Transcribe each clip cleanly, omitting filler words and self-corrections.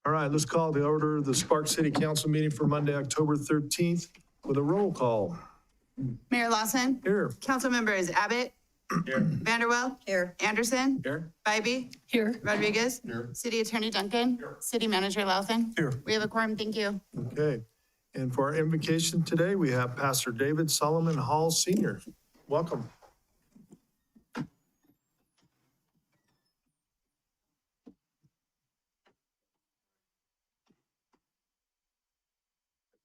All right, let's call to order the Sparks City Council meeting for Monday, October 13th with a roll call. Mayor Lawson. Here. Council members Abbott. Here. Vanderwell. Here. Anderson. Here. Bybee. Here. Rodriguez. Here. City Attorney Duncan. City Manager Lawson. Here. We have a quorum, thank you. Okay. And for our invocation today, we have Pastor David Solomon Hall Sr. Welcome.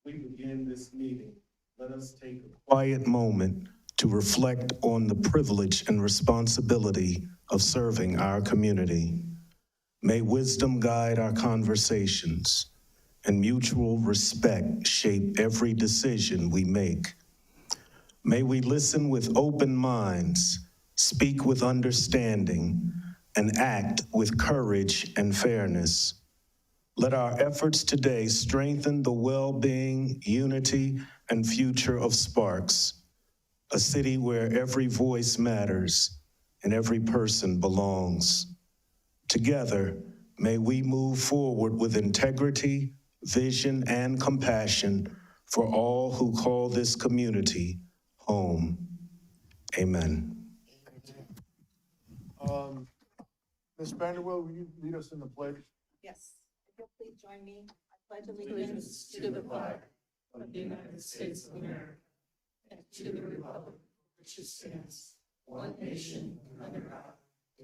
We begin this meeting. Let us take a quiet moment to reflect on the privilege and responsibility of serving our community. May wisdom guide our conversations and mutual respect shape every decision we make. May we listen with open minds, speak with understanding, and act with courage and fairness. Let our efforts today strengthen the well-being, unity, and future of Sparks, a city where every voice matters and every person belongs. Together, may we move forward with integrity, vision, and compassion for all who call this community home. Amen. Ms. Vanderwell, will you lead us in the pledge? Yes. If you'll please join me. I pledge allegiance to the flag of the United States of America and to the republic which stands one nation under God,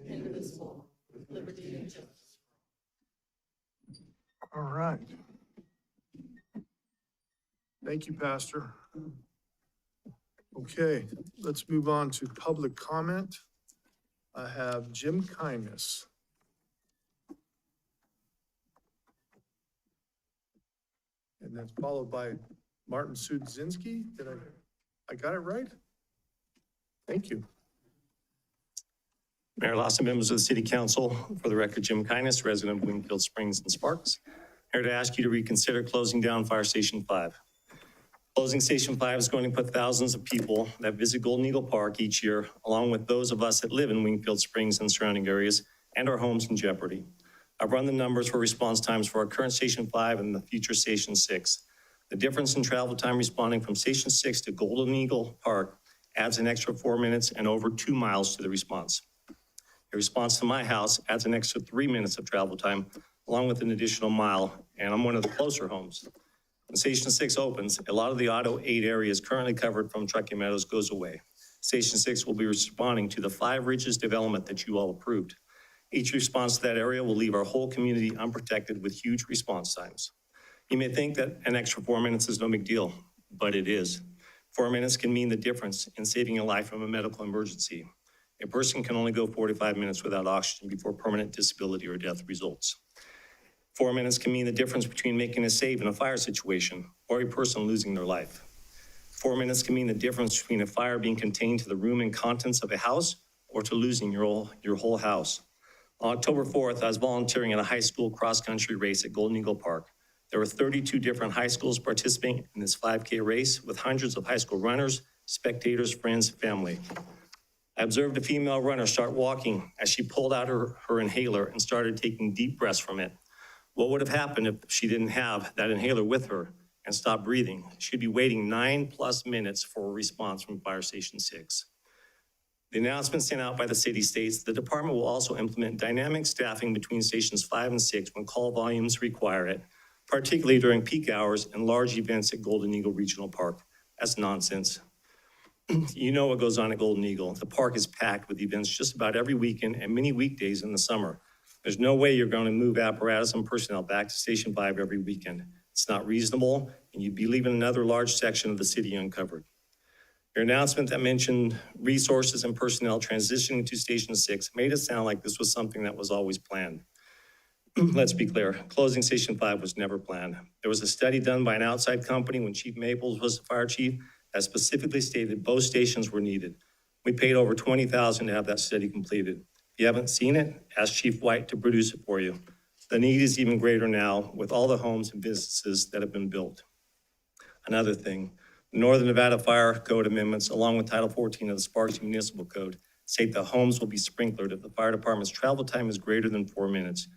indivisible, with liberty and justice. All right. Thank you, Pastor. Okay, let's move on to public comment. I have Jim Kindness. And that's followed by Martin Sudzinski. Did I got it right? Thank you. Mayor Lawson, members of the City Council, for the record, Jim Kindness, resident of Wingfield Springs and Sparks, here to ask you to reconsider closing down Fire Station 5. Closing Station 5 is going to put thousands of people that visit Golden Eagle Park each year, along with those of us that live in Wingfield Springs and surrounding areas, and our homes in jeopardy. I've run the numbers for response times for our current Station 5 and the future Station 6. The difference in travel time responding from Station 6 to Golden Eagle Park adds an extra 4 minutes and over 2 miles to the response. The response to my house adds an extra 3 minutes of travel time, along with an additional mile, and I'm one of the closer homes. When Station 6 opens, a lot of the Auto 8 areas currently covered from Truckee Meadows goes away. Station 6 will be responding to the 5 Ridges development that you all approved. Each response to that area will leave our whole community unprotected with huge response times. You may think that an extra 4 minutes is no big deal, but it is. 4 minutes can mean the difference in saving a life from a medical emergency. A person can only go 45 minutes without oxygen before permanent disability or death results. 4 minutes can mean the difference between making a save in a fire situation or a person losing their life. 4 minutes can mean the difference between a fire being contained to the room and contents of a house or to losing your whole house. On October 4th, I was volunteering at a high school cross-country race at Golden Eagle Park. There were 32 different high schools participating in this 5K race with hundreds of high school runners, spectators, friends, family. I observed a female runner start walking as she pulled out her inhaler and started taking deep breaths from it. What would have happened if she didn't have that inhaler with her and stopped breathing? She'd be waiting 9+ minutes for a response from Fire Station 6. The announcement sent out by the city states the department will also implement dynamic staffing between stations 5 and 6 when call volumes require it, particularly during peak hours and large events at Golden Eagle Regional Park. That's nonsense. You know what goes on at Golden Eagle. The park is packed with events just about every weekend and many weekdays in the summer. There's no way you're going to move apparatus and personnel back to Station 5 every weekend. It's not reasonable, and you'd be leaving another large section of the city uncovered. Your announcement that mentioned resources and personnel transitioning to Station 6 made it sound like this was something that was always planned. Let's be clear, closing Station 5 was never planned. There was a study done by an outside company when Chief Maples was the fire chief that specifically stated both stations were needed. We paid over $20,000 to have that study completed. If you haven't seen it, ask Chief White to produce it for you. The need is even greater now with all the homes and businesses that have been built. Another thing, the Northern Nevada Fire Code amendments, along with Title 14 of the Sparks Municipal Code, state the homes will be sprinklered if the fire department's travel time is greater than 4 minutes.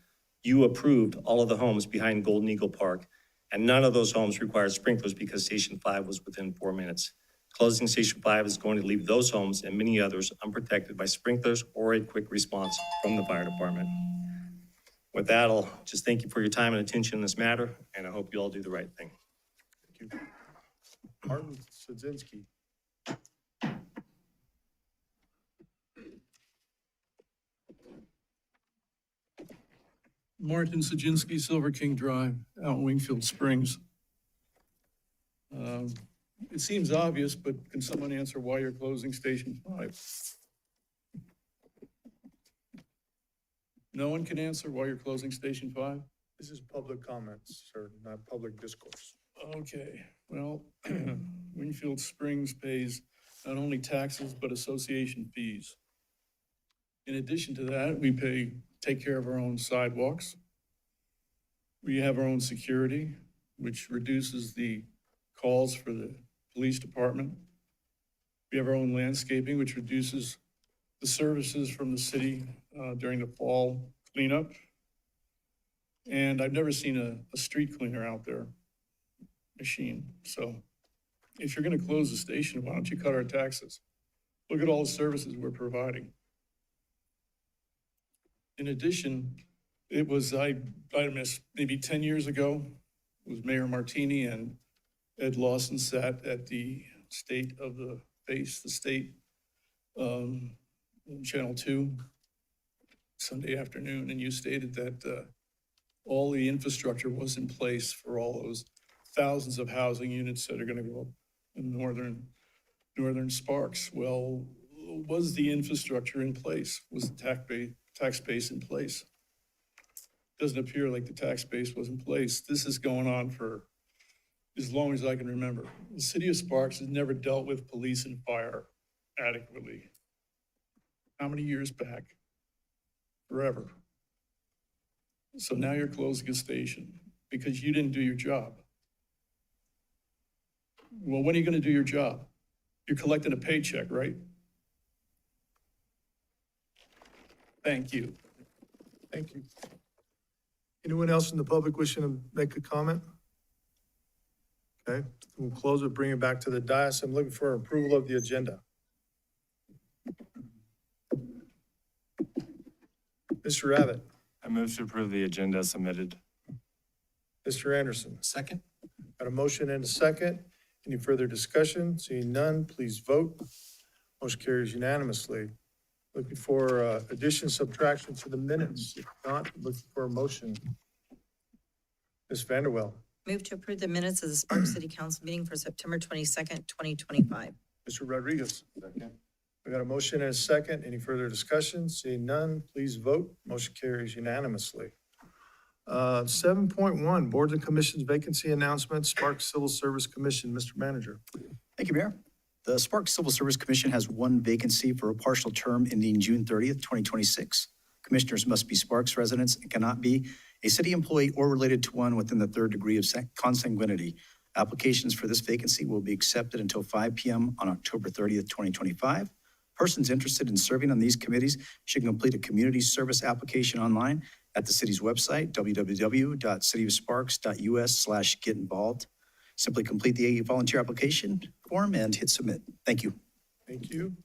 You approved all of the homes behind Golden Eagle Park, and none of those homes required sprinklers because Station 5 was within 4 minutes. Closing Station 5 is going to leave those homes and many others unprotected by sprinklers or a quick response from the fire department. With that, I'll just thank you for your time and attention in this matter, and I hope you all do the right thing. Thank you. Martin Sudzinski. Martin Sajinski, Silver King Drive, out in Wingfield Springs. It seems obvious, but can someone answer why you're closing Station 5? No one can answer why you're closing Station 5? This is public comments, sir, not public discourse. Okay, well, Wingfield Springs pays not only taxes, but association fees. In addition to that, we take care of our own sidewalks. We have our own security, which reduces the calls for the police department. We have our own landscaping, which reduces the services from the city during the fall cleanup. And I've never seen a street cleaner out there machine. So if you're gonna close the station, why don't you cut our taxes? Look at all the services we're providing. In addition, it was, I missed maybe 10 years ago, it was Mayor Martini and Ed Lawson sat at the state of the face, the state, Channel 2, Sunday afternoon, and you stated that all the infrastructure was in place for all those thousands of housing units that are gonna go up in northern Sparks. Well, was the infrastructure in place? Was the tax base in place? Doesn't appear like the tax base was in place. This is going on for as long as I can remember. The city of Sparks has never dealt with police and fire adequately. How many years back? Forever. So now you're closing a station because you didn't do your job. Well, when are you gonna do your job? You're collecting a paycheck, right? Thank you. Thank you. Anyone else in the public wishing to make a comment? Okay, we'll close it, bring it back to the dais. I'm looking for approval of the agenda. Mr. Abbott, I move to approve the agenda as submitted. Mr. Anderson. Second. Got a motion and a second. Any further discussion? Seeing none, please vote. Motion carries unanimously. Looking for addition, subtraction to the minutes. If not, looking for a motion. Ms. Vanderwell, Move to approve the minutes of the Sparks City Council meeting for September 22nd, 2025. Mr. Rodriguez. We got a motion and a second. Any further discussion? Seeing none, please vote. Motion carries unanimously. 7.1, Boards and Commissions Vacancy Announcement, Sparks Civil Service Commission. Mr. Manager. Thank you, Mayor. The Sparks Civil Service Commission has one vacancy for a partial term ending June 30th, 2026. Commissioners must be Sparks residents and cannot be a city employee or related to one within the third degree of consanguinity. Applications for this vacancy will be accepted until 5 p.m. on October 30th, 2025. Persons interested in serving on these committees should complete a community service application online at the city's website, www.cityofsparks.us/getinvolved. Simply complete the volunteer application form and hit submit. Thank you. Thank you.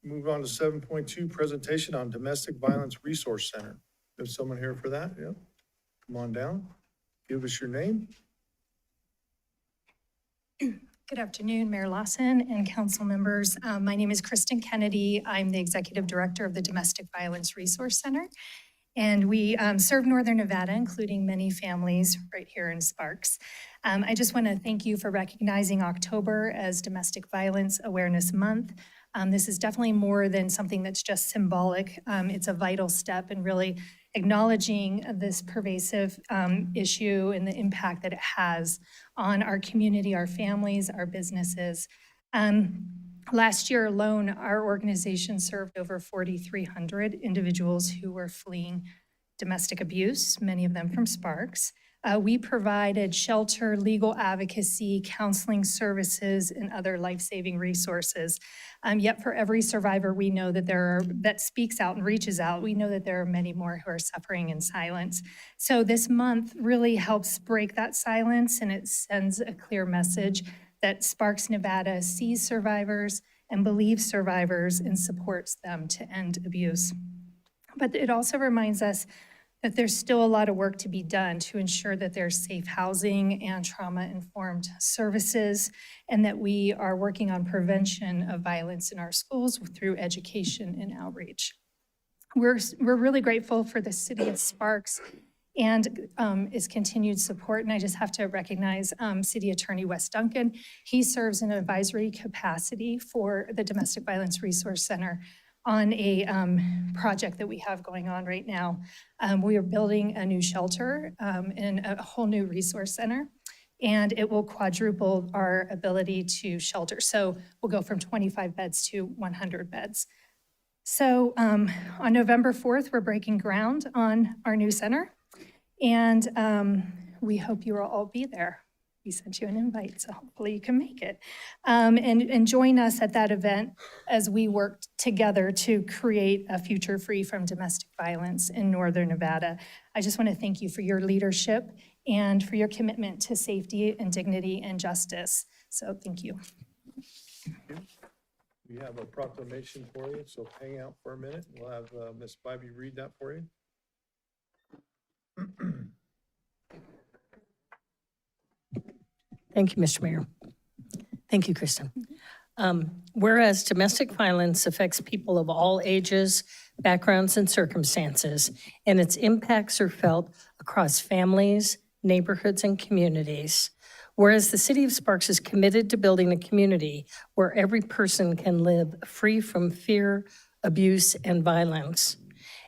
Move on to 7.2, Presentation on Domestic Violence Resource Center. There's someone here for that? Yeah. Come on down. Give us your name. Good afternoon, Mayor Lawson and council members. My name is Kristen Kennedy. I'm the Executive Director of the Domestic Violence Resource Center. And we serve Northern Nevada, including many families right here in Sparks. I just want to thank you for recognizing October as Domestic Violence Awareness Month. This is definitely more than something that's just symbolic. It's a vital step in really acknowledging this pervasive issue and the impact that it has on our community, our families, our businesses. Last year alone, our organization served over 4,300 individuals who were fleeing domestic abuse, many of them from Sparks. We provided shelter, legal advocacy, counseling services, and other life-saving resources. Yet for every survivor we know that speaks out and reaches out, we know that there are many more who are suffering in silence. So this month really helps break that silence, and it sends a clear message that Sparks Nevada sees survivors and believes survivors and supports them to end abuse. But it also reminds us that there's still a lot of work to be done to ensure that there's safe housing and trauma-informed services, and that we are working on prevention of violence in our schools through education and outreach. We're really grateful for the city of Sparks and its continued support. And I just have to recognize City Attorney Wes Duncan. He serves in an advisory capacity for the Domestic Violence Resource Center on a project that we have going on right now. We are building a new shelter and a whole new resource center, and it will quadruple our ability to shelter. So we'll go from 25 beds to 100 beds. So on November 4th, we're breaking ground on our new center, and we hope you will all be there. We sent you an invite, so hopefully you can make it. And join us at that event as we work together to create a future free from domestic violence in Northern Nevada. I just want to thank you for your leadership and for your commitment to safety and dignity and justice. So thank you. We have a proclamation for you, so hang out for a minute. We'll have Ms. Bybee read that for you. Thank you, Mr. Mayor. Thank you, Kristen. Whereas domestic violence affects people of all ages, backgrounds, and circumstances, and its impacts are felt across families, neighborhoods, and communities. Whereas the City of Sparks is committed to building a community where every person can live free from fear, abuse, and violence.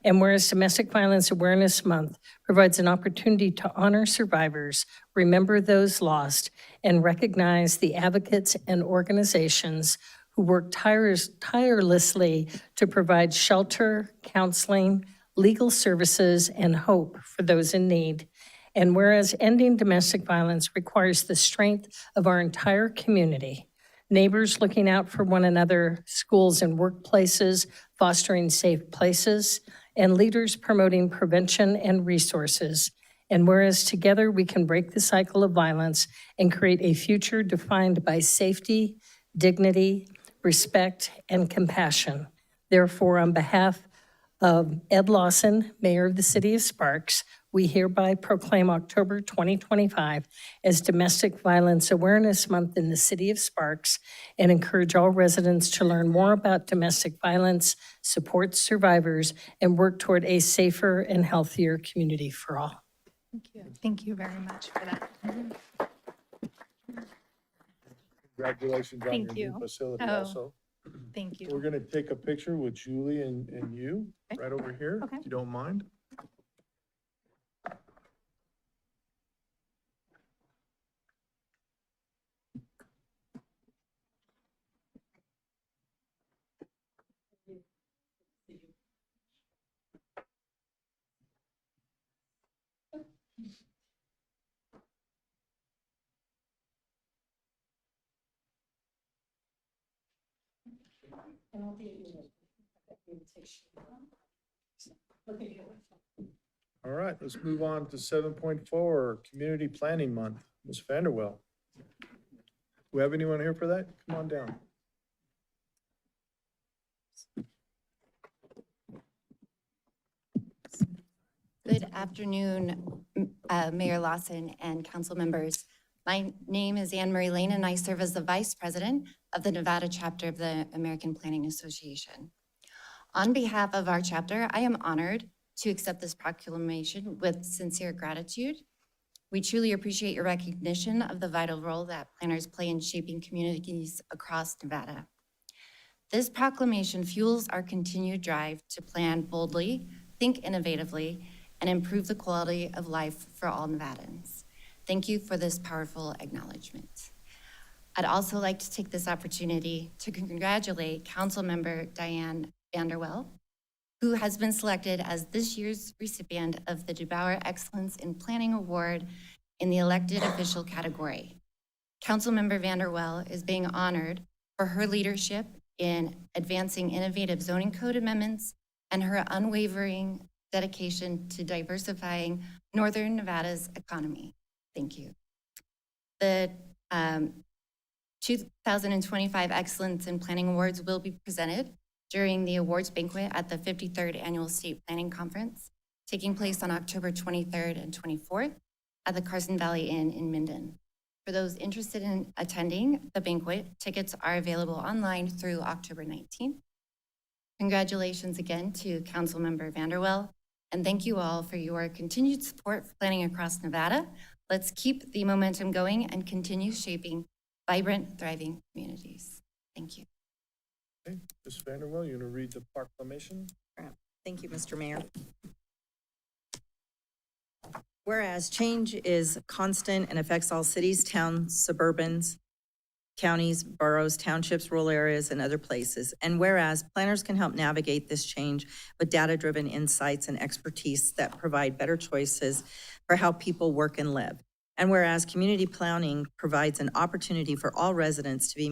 And whereas Domestic Violence Awareness Month provides an opportunity to honor survivors, remember those lost, and recognize the advocates and organizations who work tirelessly to provide shelter, counseling, legal services, and hope for those in need. And whereas ending domestic violence requires the strength of our entire community, neighbors looking out for one another, schools and workplaces fostering safe places, and leaders promoting prevention and resources. And whereas together we can break the cycle of violence and create a future defined by safety, dignity, respect, and compassion. Therefore, on behalf of Ed Lawson, Mayor of the City of Sparks, we hereby proclaim October 2025 as Domestic Violence Awareness Month in the City of Sparks and encourage all residents to learn more about domestic violence, support survivors, and work toward a safer and healthier community for all. Thank you. Thank you very much for that. Congratulations on Thank your new you. facility Oh, also. Thank you. We're going to take a picture with Julie and you Okay. right over here, Okay. if you don't mind. All right, let's move on to 7.4, Community Planning Month. Ms. Vanderwell. Do we have anyone here for that? Come on down. Good afternoon, Mayor Lawson and council members. My name is Anne Marie Lane, and I serve as the Vice President of the Nevada chapter of the American Planning Association. On behalf of our chapter, I am honored to accept this proclamation with sincere gratitude. We truly appreciate your recognition of the vital role that planners play in shaping communities across Nevada. This proclamation fuels our continued drive to plan boldly, think innovatively, and improve the quality of life for all Nevadans. Thank you for this powerful acknowledgement. I'd also like to take this opportunity to congratulate Councilmember Diane Vanderwell who has been selected as this year's recipient of the DeBauer Excellence in Planning Award in the elected official category. Councilmember Vanderwell is being honored for her leadership in advancing innovative zoning code amendments and her unwavering dedication to diversifying Northern Nevada's economy. Thank you. The 2025 Excellence in Planning Awards will be presented during the awards banquet at the 53rd Annual State Planning Conference, taking place on October 23rd and 24th at the Carson Valley Inn in Minden. For those interested in attending the banquet, tickets are available online through October 19th. Congratulations again to Councilmember Vanderwell, and thank you all for your continued support for planning across Nevada. Let's keep the momentum going and continue shaping vibrant, thriving communities. Thank you. Okay, Ms. Vanderwell, you want to read the proclamation? Thank you, Mr. Mayor. Whereas change is constant and affects all cities, towns, suburbans, counties, boroughs, townships, rural areas, and other places. And whereas planners can help navigate this change with data-driven insights and expertise that provide better choices for how people work and live. And whereas community planning provides an opportunity for all residents to be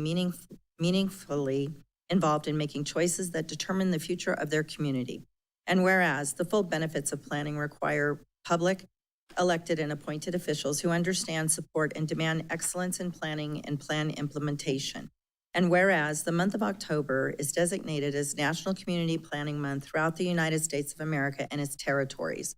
meaningfully involved in making choices that determine the future of their community. And whereas the full benefits of planning require public, elected, and appointed officials who understand, support, and demand excellence in planning and plan implementation. And whereas the month of October is designated as National Community Planning Month throughout the United States of America and its territories.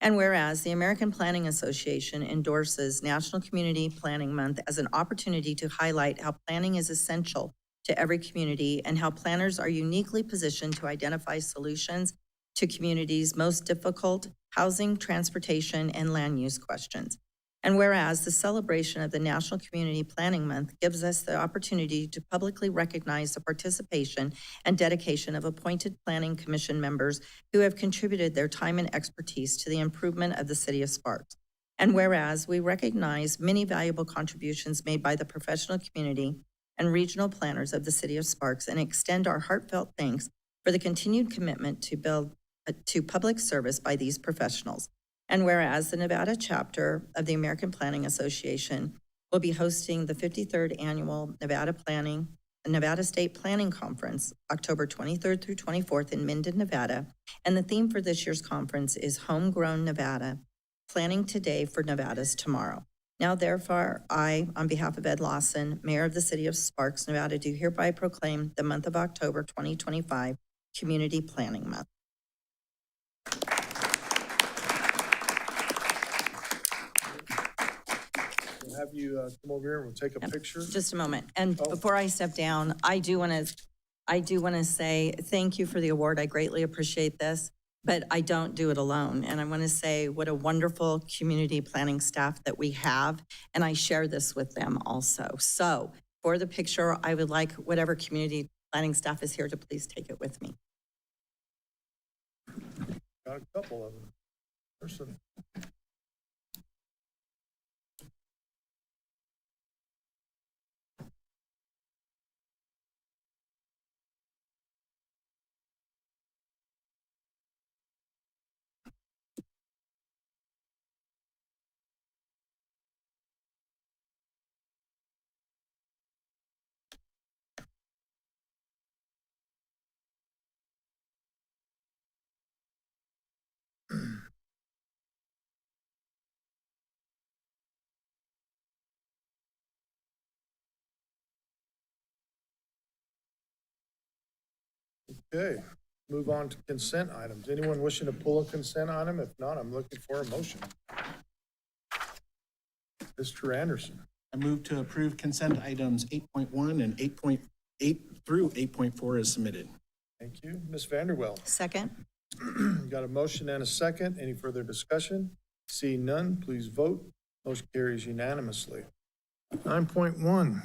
And whereas the American Planning Association endorses National Community Planning Month as an opportunity to highlight how planning is essential to every community and how planners are uniquely positioned to identify solutions to communities' most difficult housing, transportation, and land use questions. And whereas the celebration of the National Community Planning Month gives us the opportunity to publicly recognize the participation and dedication of appointed Planning Commission members who have contributed their time and expertise to the improvement of the city of Sparks. And whereas we recognize many valuable contributions made by the professional community and regional planners of the city of Sparks and extend our heartfelt thanks for the continued commitment to public service by these professionals. And whereas the Nevada chapter of the American Planning Association will be hosting the 53rd Annual Nevada State Planning Conference, October 23rd through 24th in Minden, Nevada. And the theme for this year's conference is Homegrown Nevada, Planning Today for Nevada's Tomorrow. Now, therefore, I, on behalf of Ed Lawson, Mayor of the City of Sparks, Nevada, do hereby proclaim the month of October 2025 Community Planning Month. We'll have you come over here and we'll take a picture. Just a moment. And Oh. before I step down, I do want to say thank you for the award. I greatly appreciate this, but I don't do it alone. And I want to say what a wonderful community planning staff that we have. And I share this with them also. So for the picture, I would like whatever community planning staff is here to please take it with me. Got a couple of them. Person. Okay, move on to consent items. Anyone wishing to pull a consent item? If not, I'm looking for a motion. Mr. Anderson. I move to approve consent items 8.1 and 8.8 through 8.4 as submitted. Thank you. Ms. Vanderwell. Second. Got a motion and a second. Any further discussion? Seeing none, please vote. Motion carries unanimously. 9.1,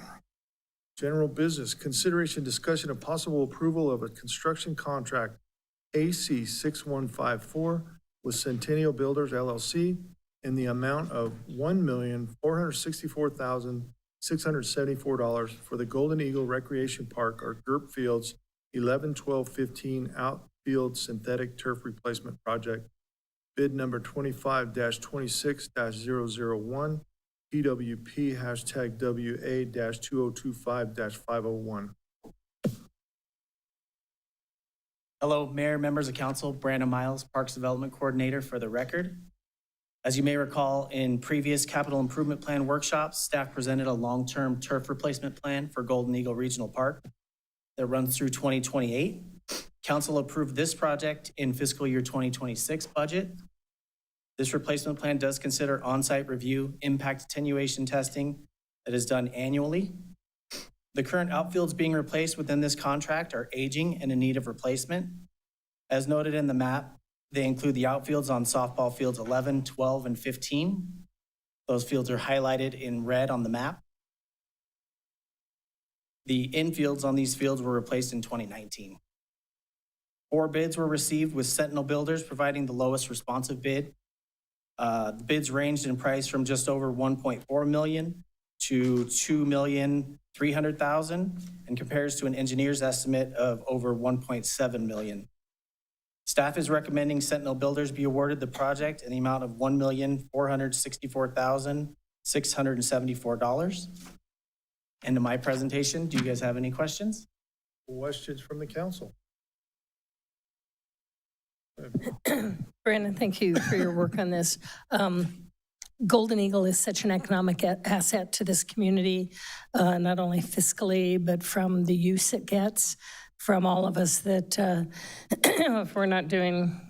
general business, consideration, discussion, of possible approval of a construction contract AC 6154 with Centennial Builders LLC in the amount of $1,464,674 for the Golden Eagle Recreation Park or GURP Fields 11, 12, 15 Field Synthetic Turf Replacement Project, bid number 25-26-001, PWP #WA-2025-501. Hello, Mayor, members of council, Brandon Miles, Parks Development Coordinator for the record. As you may recall, in previous capital improvement plan workshops, staff presented a long-term turf replacement plan for Golden Eagle Regional Park that runs through 2028. Council approved this project in fiscal year 2026 budget. This replacement plan does consider on-site review, impact attenuation testing that is done annually. The current outfields being replaced within this contract are aging and in need of replacement. As noted in the map, they include the outfields on softball fields 11, 12, and 15. Those fields are highlighted in red on the map. The infields on these fields were replaced in 2019. 4 bids were received, with Sentinel Builders providing the lowest responsive bid. The bids ranged in price from just over 1.4 million to 2,300,000, and compares to an engineer's estimate of over 1.7 million. Staff is recommending Sentinel Builders be awarded the project in the amount of $1,464,674. End of my presentation. Do you guys have any questions? Questions from the council? Brandon, thank you for your work on this. Golden Eagle is such an economic asset to this community, not only fiscally, but from the use it gets from all of us that if we're not doing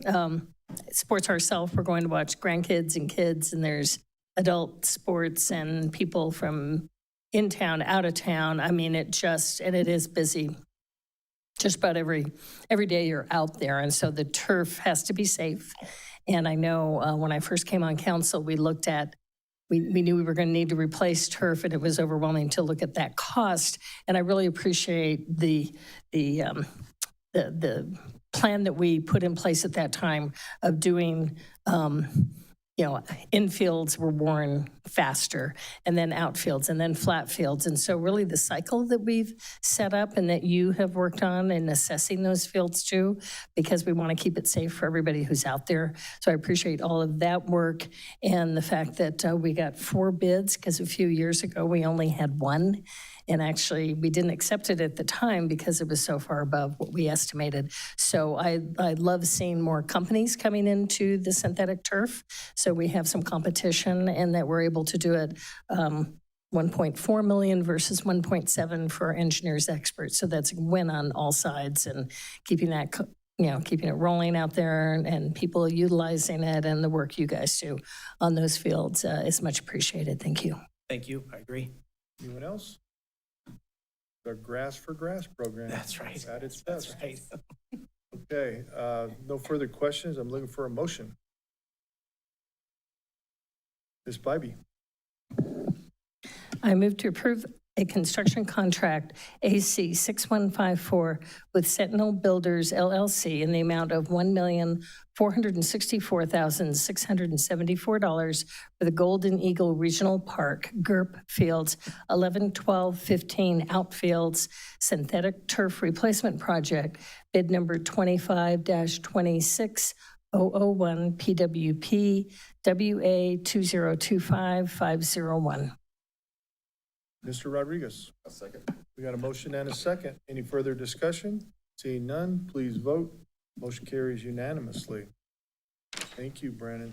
sports ourselves, we're going to watch grandkids and kids, and there's adult sports and people from in town, out of town. I mean, and it is busy. Just about every day you're out there, and so the turf has to be safe. And I know when I first came on council, we looked at, we knew we were going to need to replace turf, and it was overwhelming to look at that cost. And I really appreciate the plan that we put in place at that time of doing, infields were worn faster, and then outfields, and then flat fields. And so really the cycle that we've set up and that you have worked on in assessing those fields too, because we want to keep it safe for everybody who's out there. So I appreciate all of that work, and the fact that we got 4 bids, because a few years ago we only had 1. And actually, we didn't accept it at the time because it was so far above what we estimated. So I love seeing more companies coming into the synthetic turf. So we have some competition, and that we're able to do it 1.4 million versus 1.7 for our engineers experts. So that's a win on all sides, and keeping that, keeping it rolling out there, and people utilizing it, and the work you guys do on those fields is much appreciated. Thank you. Thank you. I agree. Anyone else? The Grass for Grass program. That's right. At its best. That's right. Okay, no further questions. I'm looking for a motion. Ms. Bybee. I move to approve a construction contract AC 6154 with Sentinel Builders LLC in the amount of $1,464,674 for the Golden Eagle Regional Park, GURP Fields, 11, 12, 15 outfields, synthetic turf replacement project, bid number 25-26001, PWP, WA-2025-501. Mr. Rodriguez. A second. We got a motion and a second. Any further discussion? Seeing none, please vote. Motion carries unanimously. Thank you, Brandon.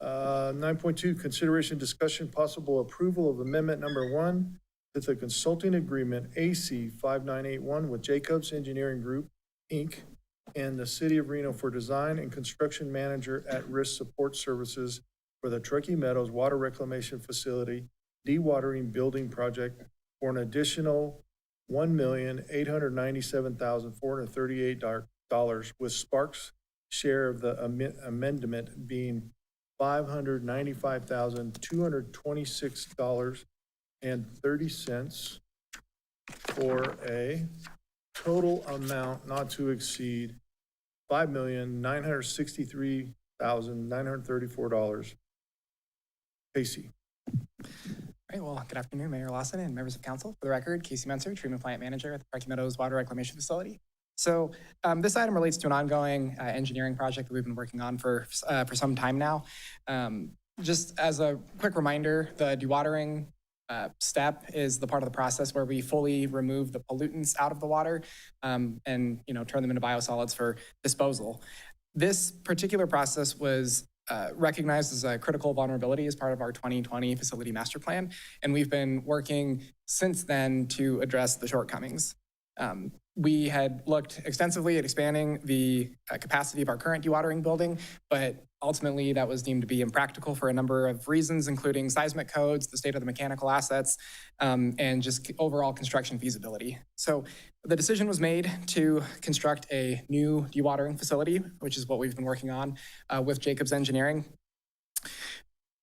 9.2, consideration, discussion, possible approval of amendment number 1 to the consulting agreement AC 5981 with Jacobs Engineering Group, Inc., and the City of Reno for design and construction manager at risk support services for the Truckee Meadows Water Reclamation Facility dewatering building project for an additional $1,897,438, with Sparks' share of the amendment being $595,226.30 for a total amount not to exceed $5,963,934. Casey. All right, well, good afternoon, Mayor Lawson and members of council. For the record, Casey Menser, Treatment Plant Manager at the Truckee Meadows Water Reclamation Facility. So this item relates to an ongoing engineering project that we've been working on for some time now. Just as a quick reminder, the dewatering step is the part of the process where we fully remove the pollutants out of the water and turn them into biosolids for disposal. This particular process was recognized as a critical vulnerability as part of our 2020 facility master plan, and we've been working since then to address the shortcomings. We had looked extensively at expanding the capacity of our current dewatering building, but ultimately that was deemed to be impractical for a number of reasons, including seismic codes, the state of the mechanical assets, and just overall construction feasibility. So the decision was made to construct a new dewatering facility, which is what we've been working on with Jacobs Engineering.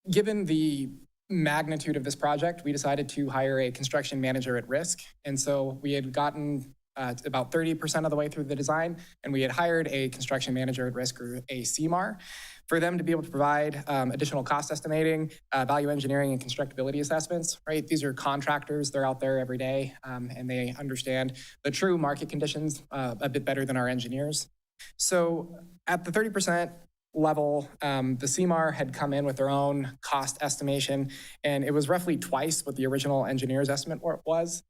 Given the magnitude of this project, we decided to hire a construction manager at risk. And so we had gotten about 30% of the way through the design, and we had hired a construction manager at risk, or a CMAR, for them to be able to provide additional cost estimating, value engineering, and constructability assessments, right? These are contractors, they're out there every day, and they understand the true market conditions a bit better than our engineers. So at the 30% level, the CMAR had come in with their own cost estimation, and it was roughly twice what the original engineer's estimate was,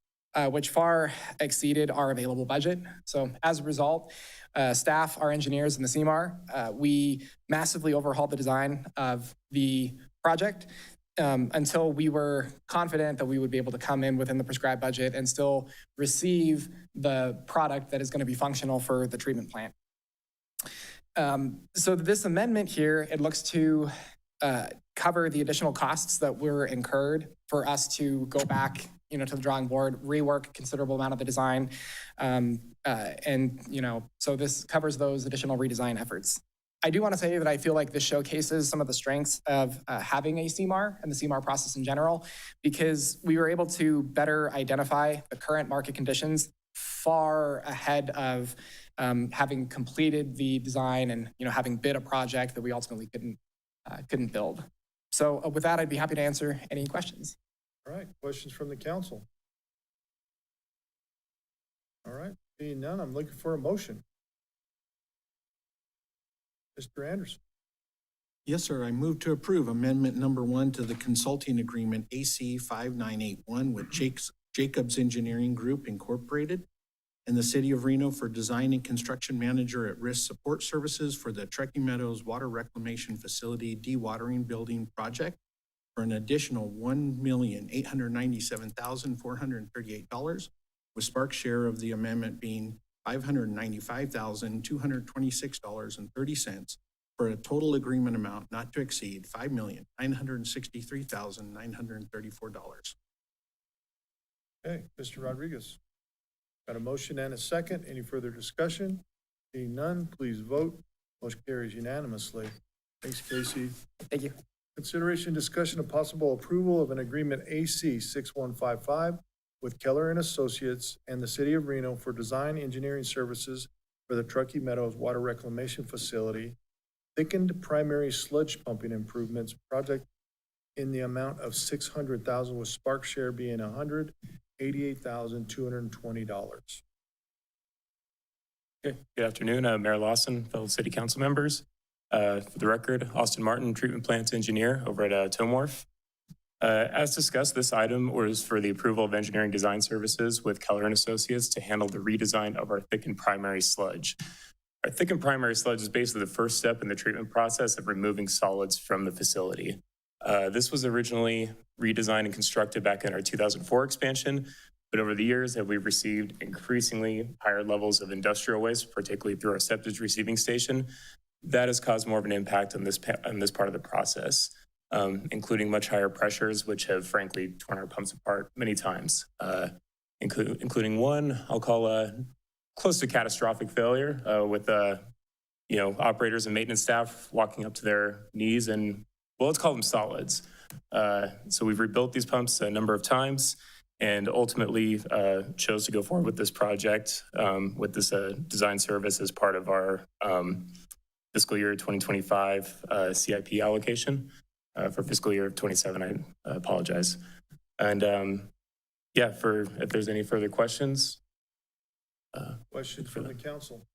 which far exceeded our available budget. So as a result, staff, our engineers, and the CMAR, we massively overhauled the design of the project until we were confident that we would be able to come in within the prescribed budget and still receive the product that is going to be functional for the treatment plant. So this amendment here, it looks to cover the additional costs that were incurred for us to go back to the drawing board, rework a considerable amount of the design. So this covers those additional redesign efforts. I do want to say that I feel like this showcases some of the strengths of having a CMAR and the CMAR process in general, because we were able to better identify the current market conditions far ahead of having completed the design and having bid a project that we ultimately couldn't build. So with that, I'd be happy to answer any questions. All right, questions from the council? All right, being none, I'm looking for a motion. Mr. Anderson. Yes, sir. I move to approve amendment number 1 to the consulting agreement AC 5981 with Jacobs Engineering Group Incorporated and the City of Reno for design and construction manager at risk support services for the Truckee Meadows Water Reclamation Facility dewatering building project for an additional $1,897,438, with Spark's share of the amendment being $595,226.30, for a total agreement amount not to exceed $5,963,934. Okay, Mr. Rodriguez. Got a motion and a second. Any further discussion? Seeing none, please vote. Motion carries unanimously. Thanks, Casey. Thank you. Consideration, discussion, of possible approval of an agreement AC 6155 with Keller and Associates and the City of Reno for design engineering services for the Truckee Meadows Water Reclamation Facility, thickened primary sludge pumping improvements project in the amount of $600,000, with Spark share being $188,220. Okay. Good afternoon, Mayor Lawson, fellow city council members. For the record, Austin Martin, treatment plants engineer over at Tomorph. As discussed, this item was for the approval of engineering design services with Keller and Associates to handle the redesign of our thickened primary sludge. Our thickened primary sludge is basically the first step in the treatment process of removing solids from the facility. This was originally redesigned and constructed back in our 2004 expansion, but over the years we've received increasingly higher levels of industrial waste, particularly through our septic receiving station. That has caused more of an impact on this part of the process, including much higher pressures, which have frankly torn our pumps apart many times, including one I'll call close to catastrophic failure with operators and maintenance staff walking up to their knees in, well, let's call them solids. So we've rebuilt these pumps a number of times and ultimately chose to go forward with this project with this design service as part of our fiscal year 2025 CIP allocation for fiscal year 27. I apologize. And if there's any further questions, Questions from the council?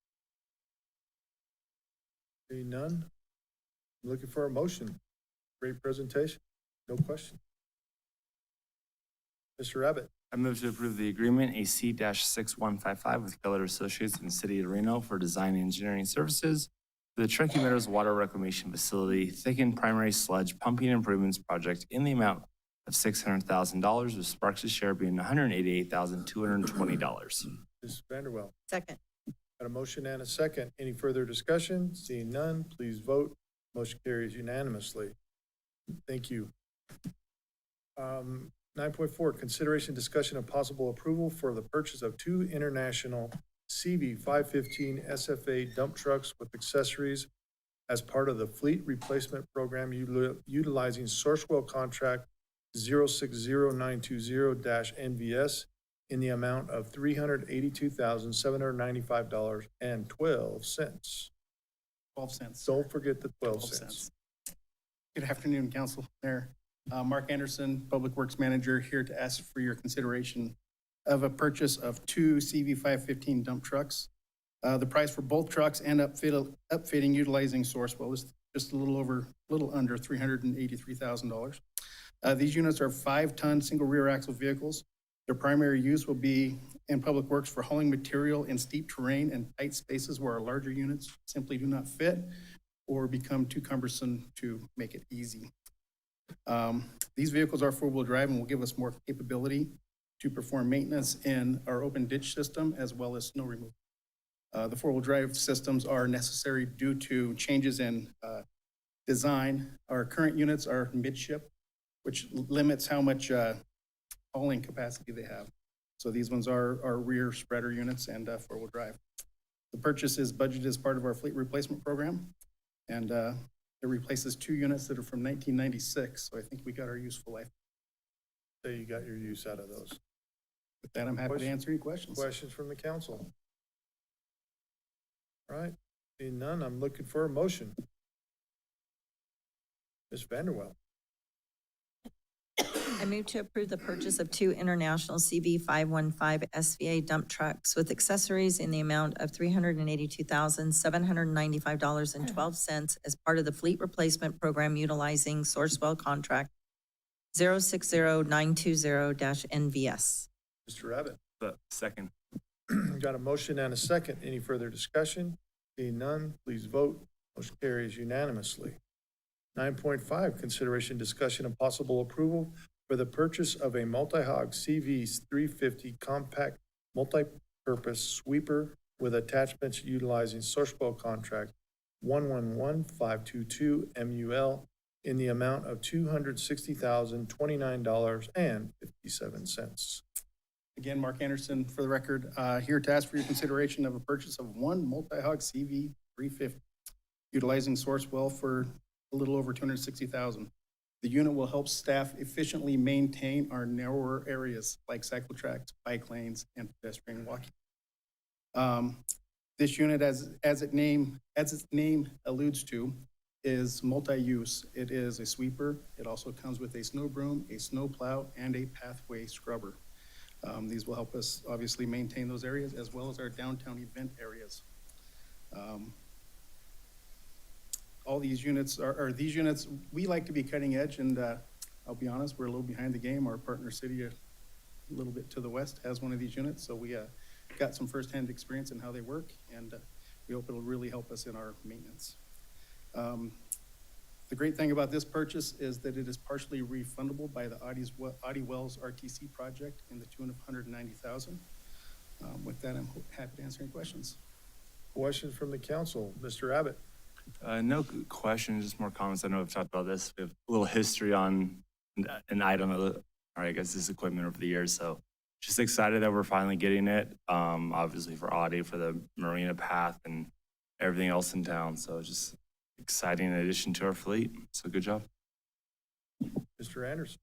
Seeing none? I'm looking for a motion. Great presentation. No question. Mr. Abbott, I move to approve the agreement AC-6155 with Keller Associates in the City of Reno for design and engineering services for the Truckee Meadows Water Reclamation Facility Thickened Primary Sludge Pumping Improvements Project in the amount of $600,000, with Sparks' share being $188,220. Ms. Vanderwell. Second. Got a motion and a second. Any further discussion? Seeing none, please vote. Motion carries unanimously. Thank you. 9.4, consideration, discussion, and possible approval for the purchase of 2 international CV 515 SFA dump trucks with accessories as part of the fleet replacement program utilizing Sourcewell contract 060920-NVS in the amount of $382,795.12. 12 cents. Don't forget the 12 12 cents. Good afternoon, Council, Mayor. Mark Anderson, Public Works Manager, here to ask for your consideration of a purchase of 2 CV 515 dump trucks. The price for both trucks and upfitting utilizing Sourcewell is just a little under $383,000. These units are 5-ton single rear axle vehicles. Their primary use will be in Public Works for hauling material in steep terrain and tight spaces where our larger units simply do not fit or become too cumbersome to make it easy. These vehicles are four-wheel drive and will give us more capability to perform maintenance in our open ditch system as well as snow removal. The four-wheel drive systems are necessary due to changes in design. Our current units are midship, which limits how much hauling capacity they have. So these ones are rear spreader units and four-wheel drive. The purchase is budgeted as part of our fleet replacement program, and it replaces 2 units that are from 1996. So I think we got our useful life. So you got your use out of those. With that, I'm happy to answer any questions. Questions from the council? All right, seeing none, I'm looking for a motion. Ms. Vanderwell. I move to approve the purchase of 2 international CV 515 SVA dump trucks with accessories in the amount of $382,795.12 as part of the fleet replacement program utilizing Sourcewell contract 060920-NVS. Mr. Abbott. Second. Got a motion and a second. Any further discussion? Seeing none, please vote. Motion carries unanimously. 9.5, consideration, discussion, and possible approval for the purchase of a multi-hog CV 350 compact multi-purpose sweeper with attachments utilizing Sourcewell contract 111522 MUL in the amount of $260,029.57. Again, Mark Anderson, for the record, here to ask for your consideration of a purchase of 1 multi-hog CV 350 utilizing Sourcewell for a little over $260,000. The unit will help staff efficiently maintain our narrower areas like cycle tracks, bike lanes, and pedestrian walking. This unit, as its name alludes to, is multi-use. It is a sweeper. It also comes with a snow broom, a snow plow, and a pathway scrubber. These will help us obviously maintain those areas as well as our downtown event areas. All these units these units, we like to be cutting edge, and I'll be honest, we're a little behind the game. Our partner city a little bit to the west has one of these units, so we got some firsthand experience in how they work, and we hope it'll really help us in our maintenance. The great thing about this purchase is that it is partially refundable by the Audie Wells RTC project in the tune of $190,000. With that, I'm happy to answer any questions. Questions from the council? Mr. Abbott. No questions, just more comments. I know we've talked about this. We have a little history on an item, or I guess this equipment over the years. So just excited that we're finally getting it. Obviously for Audie, for the Marina Path and everything else in town. So just exciting addition to our fleet. So good job. Mr. Anderson.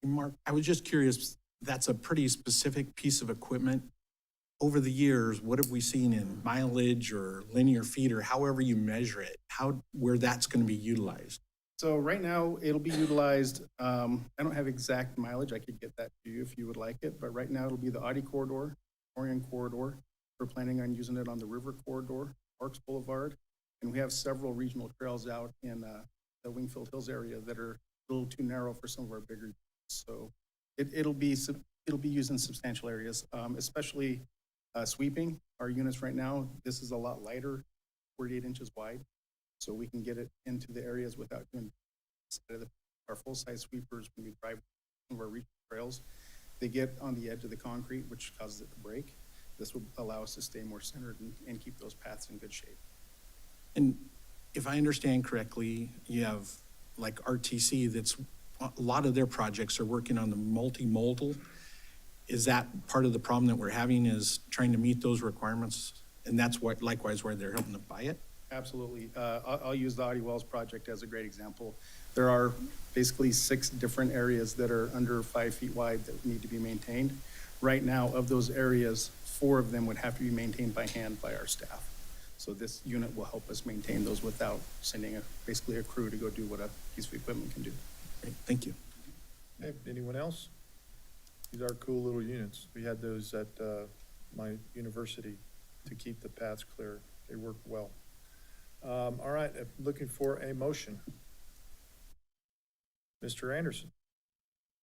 Mark, I was just curious, that's a pretty specific piece of equipment. Over the years, what have we seen in mileage or linear feet or however you measure it, where that's going to be utilized? So right now, it'll be utilized, I don't have exact mileage. I could get that to you if you would like it, but right now it'll be the Audie corridor, Orion corridor, We're planning on using it on the river corridor, Parks Boulevard, and we have several regional trails out in the Wingfield Hills area that are a little too narrow for some of our bigger units. So it'll be used in substantial areas, especially sweeping. Our units right now, this is a lot lighter, 48 inches wide, so we can get it into the areas without doing our full-size sweepers. When we drive some of our regional trails, they get on the edge of the concrete, which causes it to break. This will allow us to stay more centered and keep those paths in good shape. And if I understand correctly, you have like RTC, that's, a lot of their projects are working on the multimodal. Is that part of the problem that we're having, is trying to meet those requirements? And that's what, likewise, where they're helping to buy it? Absolutely. I'll use the Audie Wells project as a great example. There are basically 6 different areas that are under 5 feet wide that need to be maintained. Right now, of those areas, 4 of them would have to be maintained by hand by our staff. So this unit will help us maintain those without sending basically a crew to go do what a piece of equipment can do. Great, thank you. Okay, anyone else? These are cool little units. We had those at my university to keep the paths clear. They work well. All right, looking for a motion. Mr. Anderson.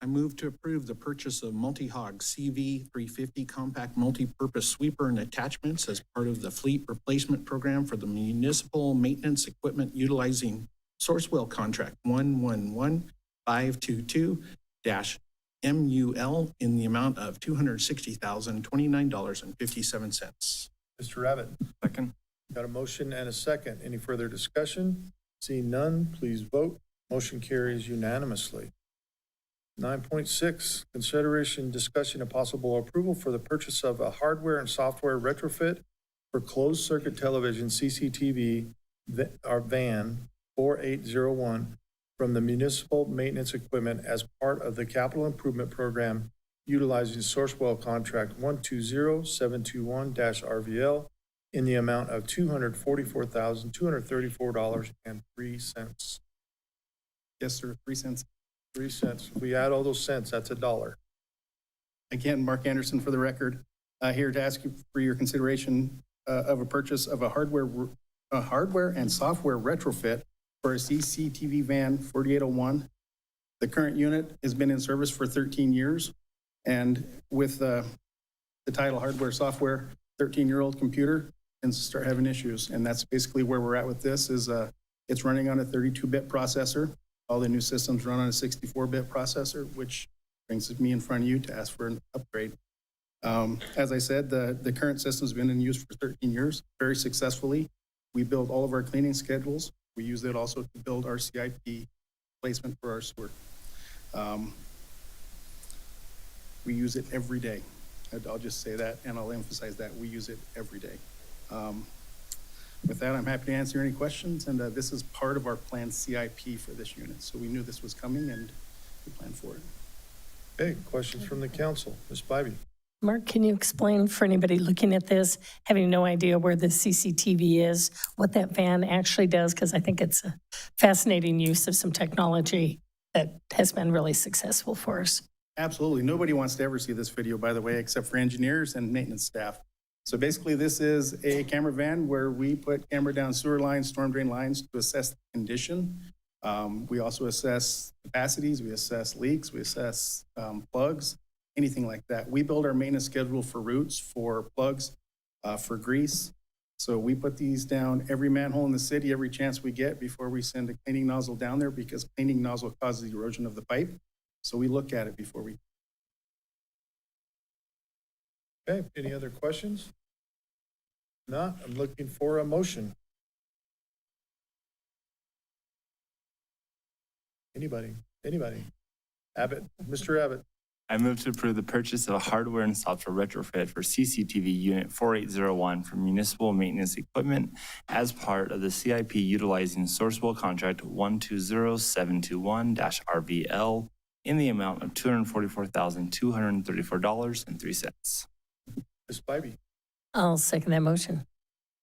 I move to approve the purchase of Multi-Hog CV 350 compact multi-purpose sweeper and attachments as part of the fleet replacement program for the municipal maintenance equipment utilizing Sourcewell contract 111522-MUL in the amount of $260,029.57. Mr. Abbott. Second. Got a motion and a second. Any further discussion? Seeing none, please vote. Motion carries unanimously. 9.6, consideration, discussion, and possible approval for the purchase of a hardware and software retrofit for closed circuit television CCTV van 4801 from the municipal maintenance equipment as part of the capital improvement program utilizing Sourcewell contract 120721-RVL in the amount of $244,234.03. Yes, sir, 3 cents. 3 cents. If we add all those cents, that's $1. Again, Mark Anderson for the record, here to ask you for your consideration of a purchase of a hardware and software retrofit for a CCTV van 4801. The current unit has been in service for 13 years. And with the title hardware, software, 13-year-old computer can start having issues. And that's basically where we're at with this is it's running on a 32-bit processor. All the new systems run on a 64-bit processor, which brings me in front of you to ask for an upgrade. As I said, the current system's been in use for 13 years, very successfully. We build all of our cleaning schedules. We use it also to build our CIP placement for our sewer. We use it every day. I'll just say that, and I'll emphasize that. We use it every day. With that, I'm happy to answer any questions, and this is part of our planned CIP for this unit. So we knew this was coming, and we planned for it. Okay, questions from the council. Ms. Bybee. Mark, can you explain for anybody looking at this, having no idea where the CCTV is, what that van actually does? Because I think it's a fascinating use of some technology that has been really successful for us. Absolutely. Nobody wants to ever see this video, by the way, except for engineers and maintenance staff. So basically, this is a camera van where we put camera down sewer lines, storm drain lines to assess the condition. We also assess capacities, we assess leaks, we assess plugs, anything like that. We build our maintenance schedule for roots, for plugs, for grease. So we put these down every manhole in the city, every chance we get before we send a cleaning nozzle down there, because cleaning nozzle causes erosion of the pipe. So we look at it before we. Okay, any other questions? Not, I'm looking for a motion. Anybody? Abbott, Mr. Abbott. I move to approve the purchase of a hardware and software retrofit for CCTV Unit 4801 for municipal maintenance equipment as part of the CIP utilizing Sourcewell contract 120721-RVL in the amount of $244,234.03. Ms. Bybee. I'll second that motion.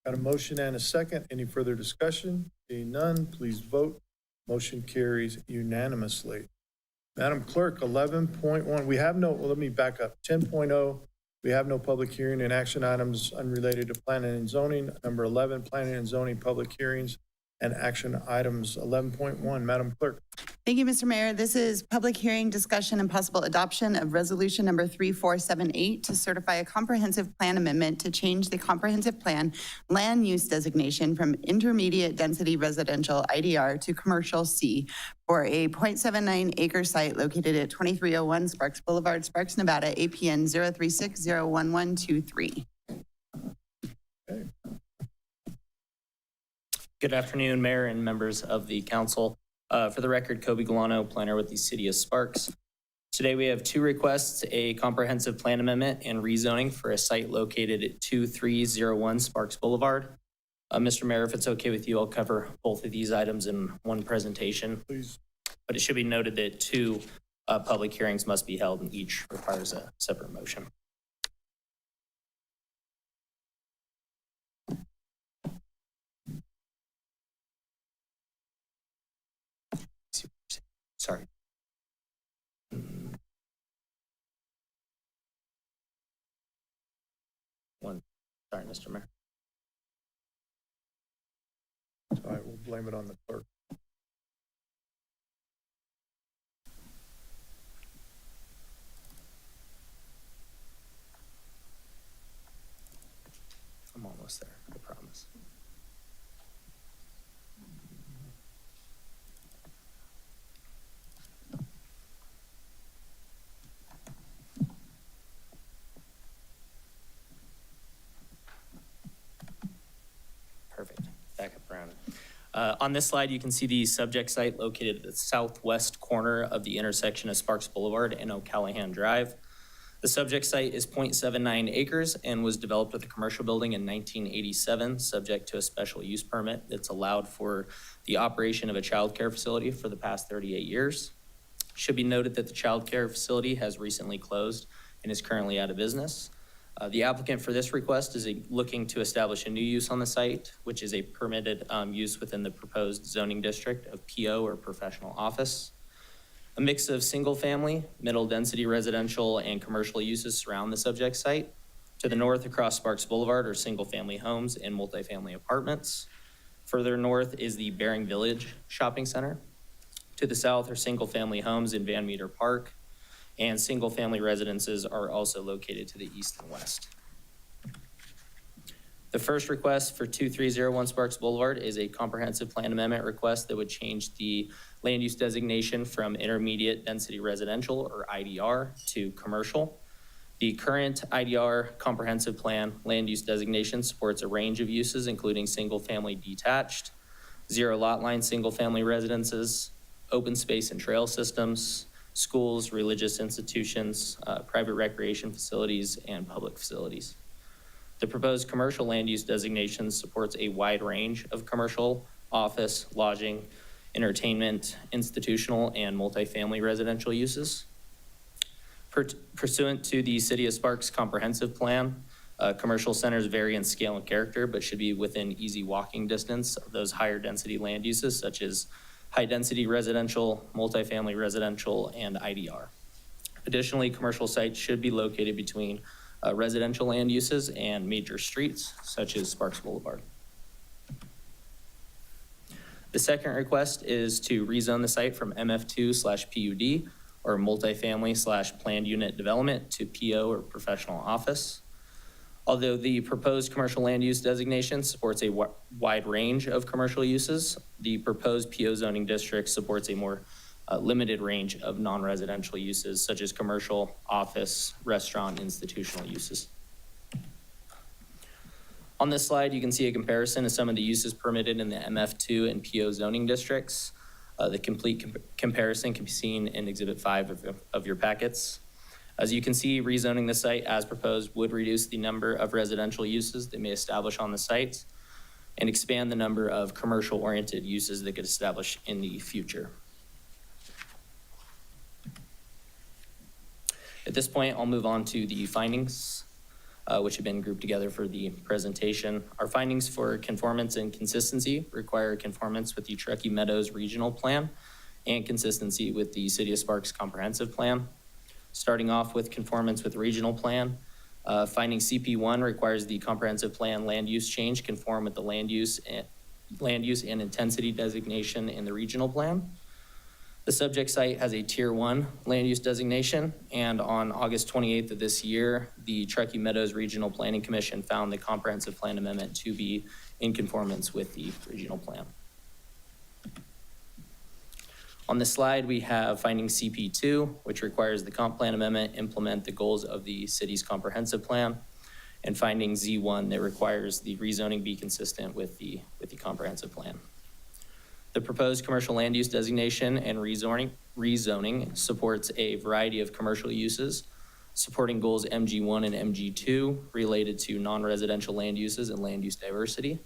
Got a motion and a second. Any further discussion? Seeing none, please vote. Motion carries unanimously. Madam Clerk, 11.1, we have no, well, let me back up. 10.0, We have no public hearing and action items unrelated to planning and zoning. Number 11, planning and zoning public hearings and action items. 11.1, Madam Clerk. Thank you, Mr. Mayor. This is public hearing, discussion, and possible adoption of resolution number 3478 to certify a comprehensive plan amendment to change the comprehensive plan land use designation from intermediate density residential IDR to commercial C for a 0.79 acre site located at 2301 Sparks Boulevard, Sparks, Nevada, APN 036011123. Good afternoon, Mayor and members of the council. For the record, Kobe Galano, planner with the City of Sparks. Today we have two requests, a comprehensive plan amendment and rezoning for a site located at 2301 Sparks Boulevard. Mr. Mayor, if it's okay with you, I'll cover both of these items in one presentation. Please. But it should be noted that two public hearings must be held and each requires a separate motion. Sorry. Sorry, Mr. Mayor. All right, we'll blame it on the clerk. I'm almost there, I promise. Perfect. Back up around. On this slide, you can see the subject site located at the southwest corner of the intersection of Sparks Boulevard and O'Callahan Drive. The subject site is 0.79 acres and was developed with a commercial building in 1987, subject to a special use permit that's allowed for the operation of a childcare facility for the past 38 years. Should be noted that the childcare facility has recently closed and is currently out of business. The applicant for this request is looking to establish a new use on the site, which is a permitted use within the proposed zoning district of PO or professional office. A mix of single-family, middle-density residential, and commercial uses surround the subject site. To the north across Sparks Boulevard are single-family homes and multifamily apartments. Further north is the Bering Village Shopping Center. To the south are single-family homes in Van Meter Park, and single-family residences are also located to the east and west. The first request for 2301 Sparks Boulevard is a comprehensive plan amendment request that would change the land use designation from intermediate density residential or IDR to commercial. The current IDR comprehensive plan land use designation supports a range of uses, including single-family detached, zero lot line single-family residences, open space and trail systems, schools, religious institutions, private recreation facilities, and public facilities. The proposed commercial land use designation supports a wide range of commercial, office, lodging, entertainment, institutional, and multifamily residential uses. Pursuant to the City of Sparks comprehensive plan, commercial centers vary in scale and character, but should be within easy walking distance of those higher density land uses, such as high density residential, multifamily residential, and IDR. Additionally, commercial sites should be located between residential land uses and major streets, such as Sparks Boulevard. The second request is to rezone the site from MF2/PUD, or multifamily/planned unit development, to PO or professional office. Although the proposed commercial land use designation supports a wide range of commercial uses, the proposed PO zoning district supports a more limited range of non-residential uses, such as commercial, office, restaurant, institutional uses. On this slide, you can see a comparison of some of the uses permitted in the MF2 and PO zoning districts. The complete comparison can be seen in Exhibit 5 of your packets. As you can see, rezoning the site as proposed would reduce the number of residential uses that may establish on the site and expand the number of commercial-oriented uses that could establish in the future. At this point, I'll move on to the findings, which have been grouped together for the presentation. Our findings for conformance and consistency require conformance with the Truckee Meadows Regional Plan and consistency with the City of Sparks Comprehensive Plan. Starting off with conformance with regional plan, Finding CP1 requires the comprehensive plan land use change conform with the land use and intensity designation in the regional plan. The subject site has a Tier 1 land use designation, and on August 28th of this year, the Truckee Meadows Regional Planning Commission found the comprehensive plan amendment to be in conformance with the regional plan. On this slide, we have finding CP2, which requires the comp plan amendment implement the goals of the city's comprehensive plan, and finding Z1 that requires the rezoning be consistent with the comprehensive plan. The proposed commercial land use designation and rezoning supports a variety of commercial uses, supporting goals MG1 and MG2 related to non-residential land uses and land use diversity.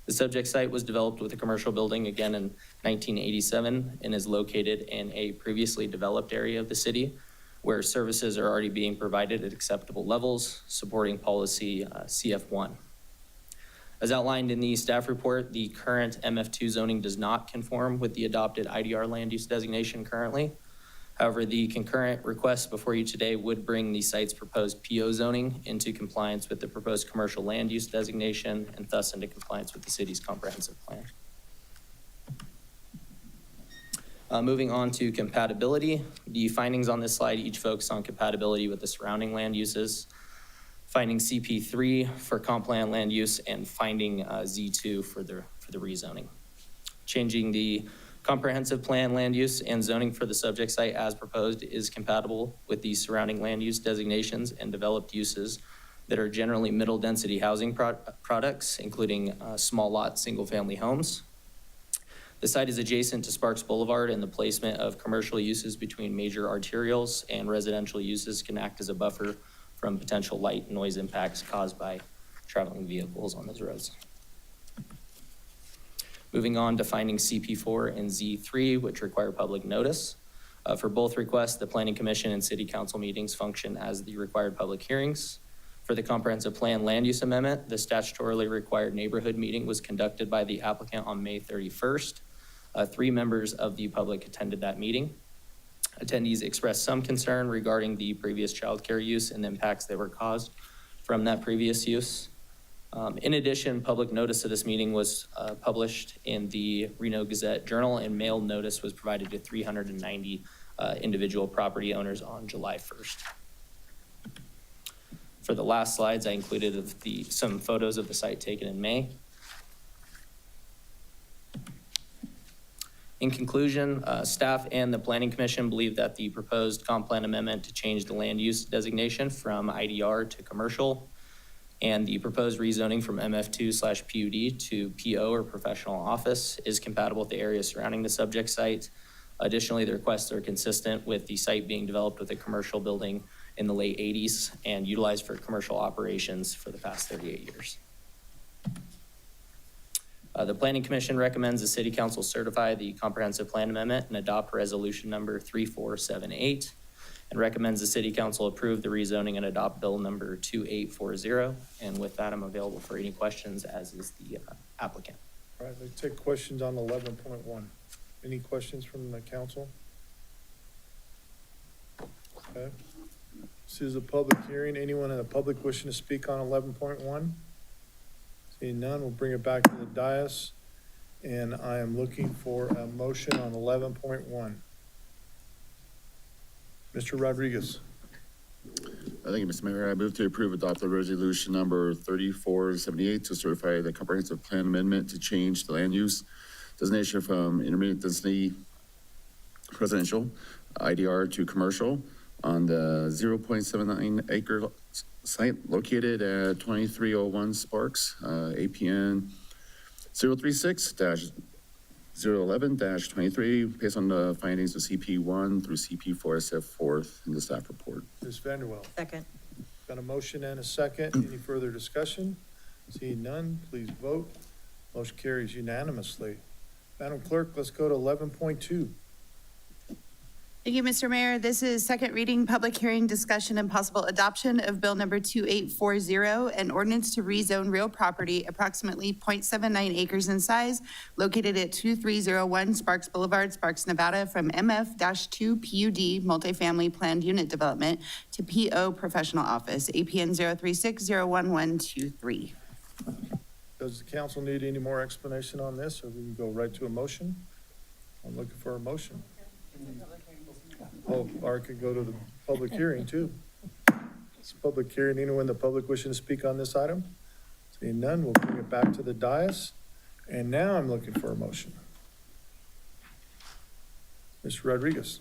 The subject site was developed with a commercial building again in 1987 and is located in a previously developed area of the city where services are already being provided at acceptable levels, supporting policy CF1. As outlined in the staff report, the current MF2 zoning does not conform with the adopted IDR land use designation currently. However, the concurrent request before you today would bring the site's proposed PO zoning into compliance with the proposed commercial land use designation and thus into compliance with the city's comprehensive plan. Moving on to compatibility, the findings on this slide each focus on compatibility with the surrounding land uses. Finding CP3 for comp plan land use and finding Z2 for the rezoning. Changing the comprehensive plan land use and zoning for the subject site as proposed is compatible with the surrounding land use designations and developed uses that are generally middle density housing products, including small lot single family homes. The site is adjacent to Sparks Boulevard, and the placement of commercial uses between major arterials and residential uses can act as a buffer from potential light and noise impacts caused by traveling vehicles on those roads. Moving on to finding CP4 and Z3, which require public notice. For both requests, the Planning Commission and City Council meetings function as the required public hearings. For the comprehensive plan land use amendment, the statutorily required neighborhood meeting was conducted by the applicant on May 31st. 3 members of the public attended that meeting. Attendees expressed some concern regarding the previous childcare use and the impacts that were caused from that previous use. In addition, public notice of this meeting was published in the Reno Gazette Journal, and mail notice was provided to 390 individual property owners on July 1st. For the last slides, I included some photos of the site taken in May. In conclusion, staff and the Planning Commission believe that the proposed comp plan amendment to change the land use designation from IDR to commercial and the proposed rezoning from MF2/PUD to PO or professional office is compatible with the area surrounding the subject site. Additionally, the requests are consistent with the site being developed with a commercial building in the late 80s and utilized for commercial operations for the past 38 years. The Planning Commission recommends the City Council certify the comprehensive plan amendment and adopt resolution number 3478, and recommends the City Council approve the rezoning and adopt bill number 2840. And with that, I'm available for any questions, as is the applicant. All right, let's take questions on 11.1. Any questions from the council? Okay. This is a public hearing. Anyone in the public wishing to speak on 11.1? Seeing none, we'll bring it back to the dais. And I am looking for a motion on 11.1. Mr. Rodriguez. Thank you, Mr. Mayor. I move to approve adopted resolution number 3478 to certify the comprehensive plan amendment to change the land use designation from intermediate density residential IDR to commercial on the 0.79 acre site located at 2301 Sparks, APN 036-011-23, based on the findings of CP1 through CP4 as set forth in the staff report. Ms. Vanderwell. Second. Got a motion and a second. Any further discussion? Seeing none, please vote. Motion carries unanimously. Madam Clerk, let's go to 11.2. Thank you, Mr. Mayor. This is second reading, public hearing, discussion, and possible adoption of Bill number 2840, an ordinance to rezone real property approximately 0.79 acres in size located at 2301 Sparks Boulevard, Sparks, Nevada, from MF-2 PUD multifamily planned unit development to PO professional office, APN 036011123. Does the council need any more explanation on this, or we can go right to a motion? I'm looking for a motion. Oh, or it could go to the public hearing too. It's a public hearing. Anyone in the public wishing to speak on this item? Seeing none, we'll bring it back to the dais. And now I'm looking for a motion. Mr. Rodriguez.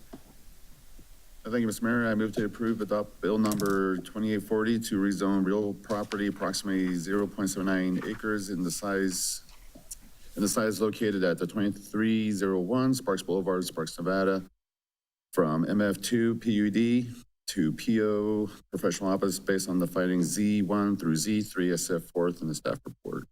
Thank you, Mr. Mayor. I move to approve, adopt bill number 2840 to rezone real property approximately 0.79 acres in the size located at the 2301 Sparks Boulevard, Sparks, Nevada, from MF2 PUD to PO professional office based on the findings Z1 through Z3 as set forth in the staff report.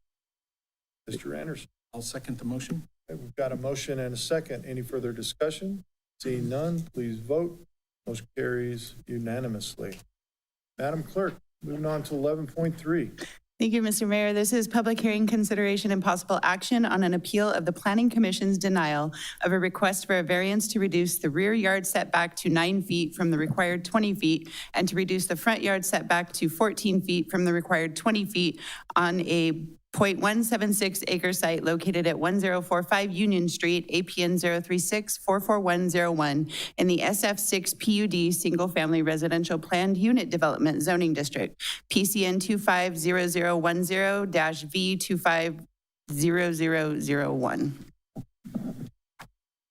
Mr. Anderson. I'll second the motion. Okay, we've got a motion and a second. Any further discussion? Seeing none, please vote. Motion carries unanimously. Madam Clerk, moving on to 11.3. Thank you, Mr. Mayor. This is public hearing, consideration, and possible action on an appeal of the Planning Commission's denial of a request for a variance to reduce the rear yard setback to 9 feet from the required 20 feet and to reduce the front yard setback to 14 feet from the required 20 feet on a .176 acre site located at 1045 Union Street, APN 036-44101 in the SF6 PUD Single Family Residential Planned Unit Development Zoning District, PCN 250010-V250001.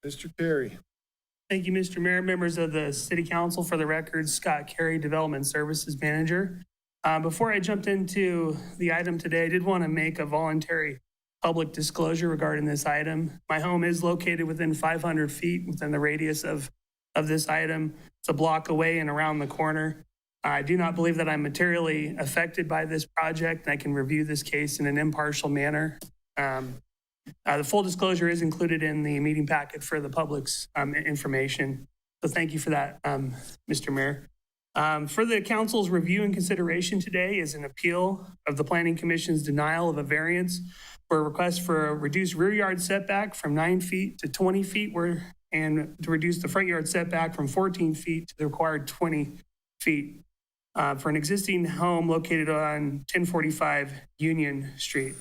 Mr. Carey. Thank you, Mr. Mayor, members of the City Council. For the record, Scott Carey, Development Services Manager. Before I jumped into the item today, I did want to make a voluntary public disclosure regarding this item. My home is located within 500 feet within the radius of this item. It's a block away and around the corner. I do not believe that I'm materially affected by this project. I can review this case in an impartial manner. The full disclosure is included in the meeting packet for the public's information. So thank you for that, Mr. Mayor. For the council's review and consideration today is an appeal of the Planning Commission's denial of a variance for a request for a reduced rear yard setback from 9 feet to 20 feet and to reduce the front yard setback from 14 feet to the required 20 feet for an existing home located on 1045 Union Street.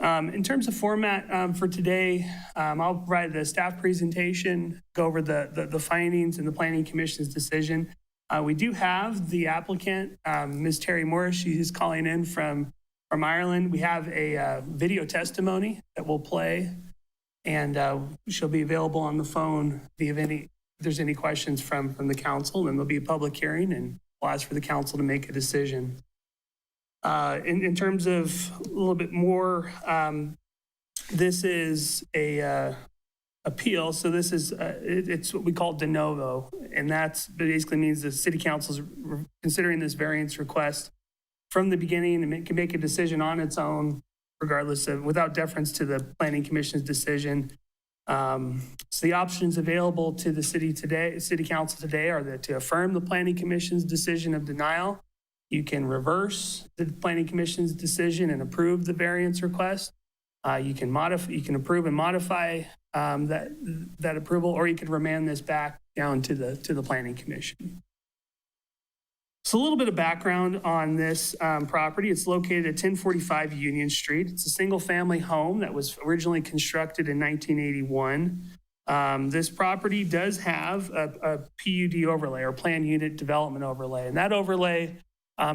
In terms of format for today, I'll provide the staff presentation, go over the findings and the Planning Commission's decision. We do have the applicant, Ms. Terry Morris. She is calling in from Ireland. We have a video testimony that will play, and she'll be available on the phone if there's any questions from the council. And there'll be a public hearing, and we'll ask for the council to make a decision. In terms of a little bit more, this is a appeal. So this is, it's what we call de novo. And that basically means the city council is considering this variance request from the beginning and can make a decision on its own, regardless of, without deference to the Planning Commission's decision. So the options available to the city council today are to affirm the Planning Commission's decision of denial. You can reverse the Planning Commission's decision and approve the variance request. You can approve and modify that approval, or you could remand this back down to the Planning Commission. So a little bit of background on this property. It's located at 1045 Union Street. It's a single-family home that was originally constructed in 1981. This property does have a PUD overlay, or planned unit development overlay, and that overlay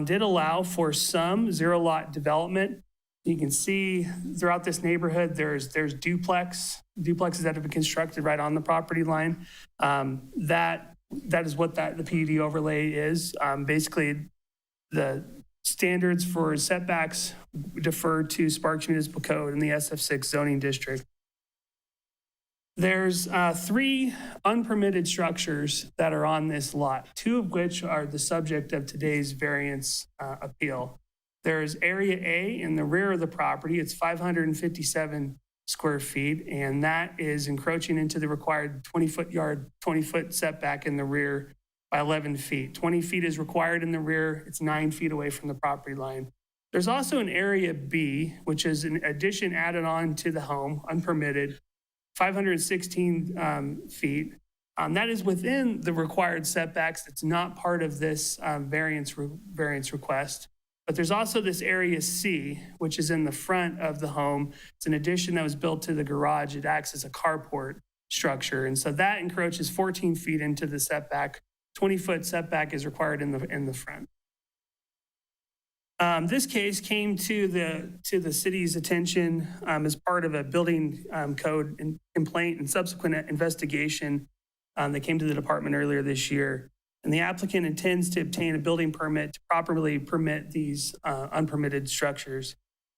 did allow for some zero-lot development. You can see throughout this neighborhood, there's duplexes that have been constructed right on the property line. That is what the PUD overlay is. Basically, the standards for setbacks defer to Sparks Municipal Code in the SF6 zoning district. There's 3 unpermitted structures that are on this lot, 2 of which are the subject of today's variance appeal. There's Area A in the rear of the property. It's 557 square feet, and that is encroaching into the required 20-foot setback in the rear by 11 feet. 20 feet is required in the rear. It's 9 feet away from the property line. There's also an Area B, which is an addition added on to the home, unpermitted, 516 feet. That is within the required setbacks. It's not part of this variance request. But there's also this Area C, which is in the front of the home. It's an addition that was built to the garage. It acts as a carport structure. And so that encroaches 14 feet into the setback. 20-foot setback is required in the front. This case came to the city's attention as part of a building code complaint and subsequent investigation that came to the department earlier this year. And the applicant intends to obtain a building permit to properly permit these unpermitted structures.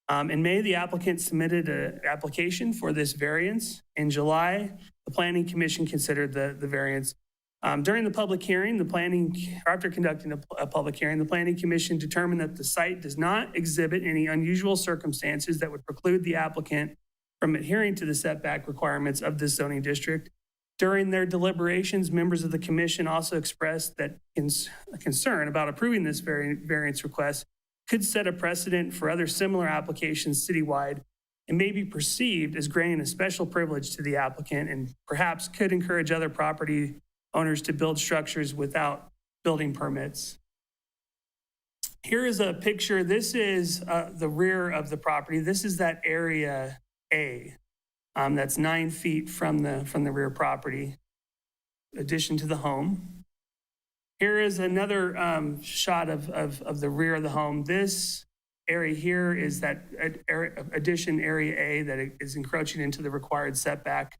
In May, the applicant submitted an application for this variance. In July, the Planning Commission considered the variance. During the public hearing, after conducting a public hearing, the Planning Commission determined that the site does not exhibit any unusual circumstances that would preclude the applicant from adhering to the setback requirements of this zoning district. During their deliberations, members of the commission also expressed that a concern about approving this variance request could set a precedent for other similar applications citywide and may be perceived as granting a special privilege to the applicant and perhaps could encourage other property owners to build structures without building permits. Here is a picture. This is the rear of the property. This is that Area A. That's 9 feet from the rear property, addition to the home. Here is another shot of the rear of the home. This area here is that addition Area A that is encroaching into the required setback.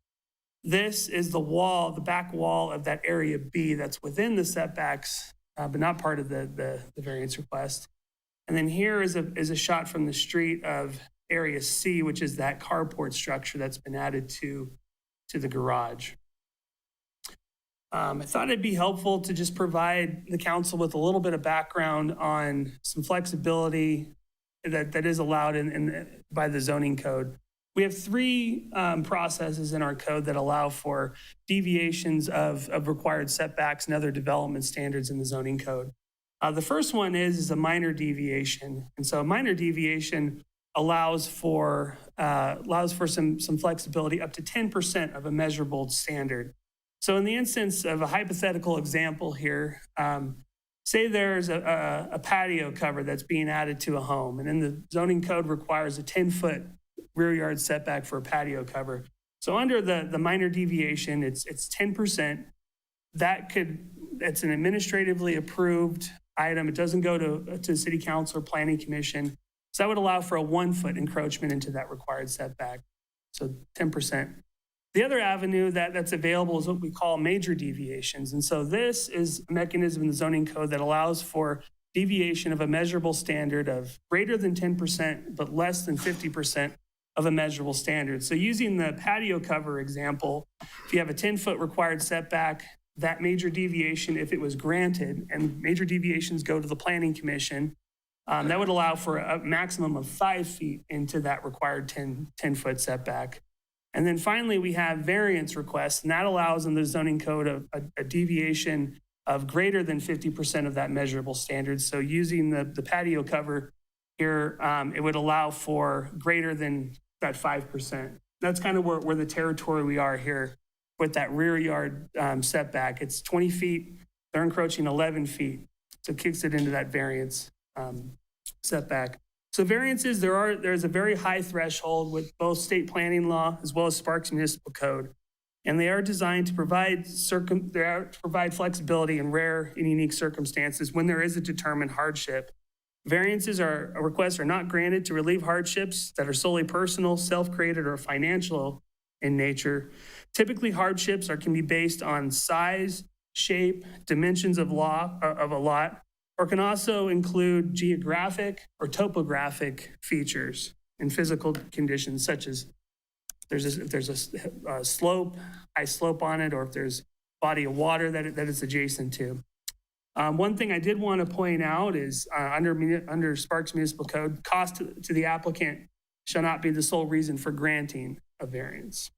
This is the wall, the back wall of that Area B that's within the setbacks, but not part of the variance request. And then here is a shot from the street of Area C, which is that carport structure that's been added to the garage. I thought it'd be helpful to just provide the council with a little bit of background on some flexibility that is allowed by the zoning code. We have three processes in our code that allow for deviations of required setbacks and other development standards in the zoning code. The first one is a minor deviation. And so a minor deviation allows for some flexibility up to 10% of a measurable standard. So in the instance of a hypothetical example here, say there's a patio cover that's being added to a home, and then the zoning code requires a 10-foot rear yard setback for a patio cover. So under the minor deviation, it's 10%. It's an administratively approved item. It doesn't go to city council or planning commission. So that would allow for a 1-foot encroachment into that required setback. So 10%. The other avenue that's available is what we call major deviations. And so this is a mechanism in the zoning code that allows for deviation of a measurable standard of greater than 10%, but less than 50% of a measurable standard. So using the patio cover example, if you have a 10-foot required setback, that major deviation, if it was granted, and major deviations go to the planning commission, that would allow for a maximum of 5 feet into that required 10-foot setback. And then finally, we have variance requests, and that allows in the zoning code a deviation of greater than 50% of that measurable standard. So using the patio cover here, it would allow for greater than that 5%. That's kind of where the territory we are here with that rear yard setback. It's 20 feet, they're encroaching 11 feet. So it kicks it into that variance setback. So variances, there's a very high threshold with both state planning law as well as Sparks Municipal Code. And they are designed to provide flexibility in rare and unique circumstances when there is a determined hardship. Variances requests are not granted to relieve hardships that are solely personal, self-created, or financial in nature. Typically, hardships can be based on size, shape, dimensions of a lot, or can also include geographic or topographic features and physical conditions, such as if there's a slope, high slope on it, or if there's body of water that it's adjacent to. One thing I did want to point out is under Sparks Municipal Code, cost to the applicant shall not be the sole reason for granting a variance.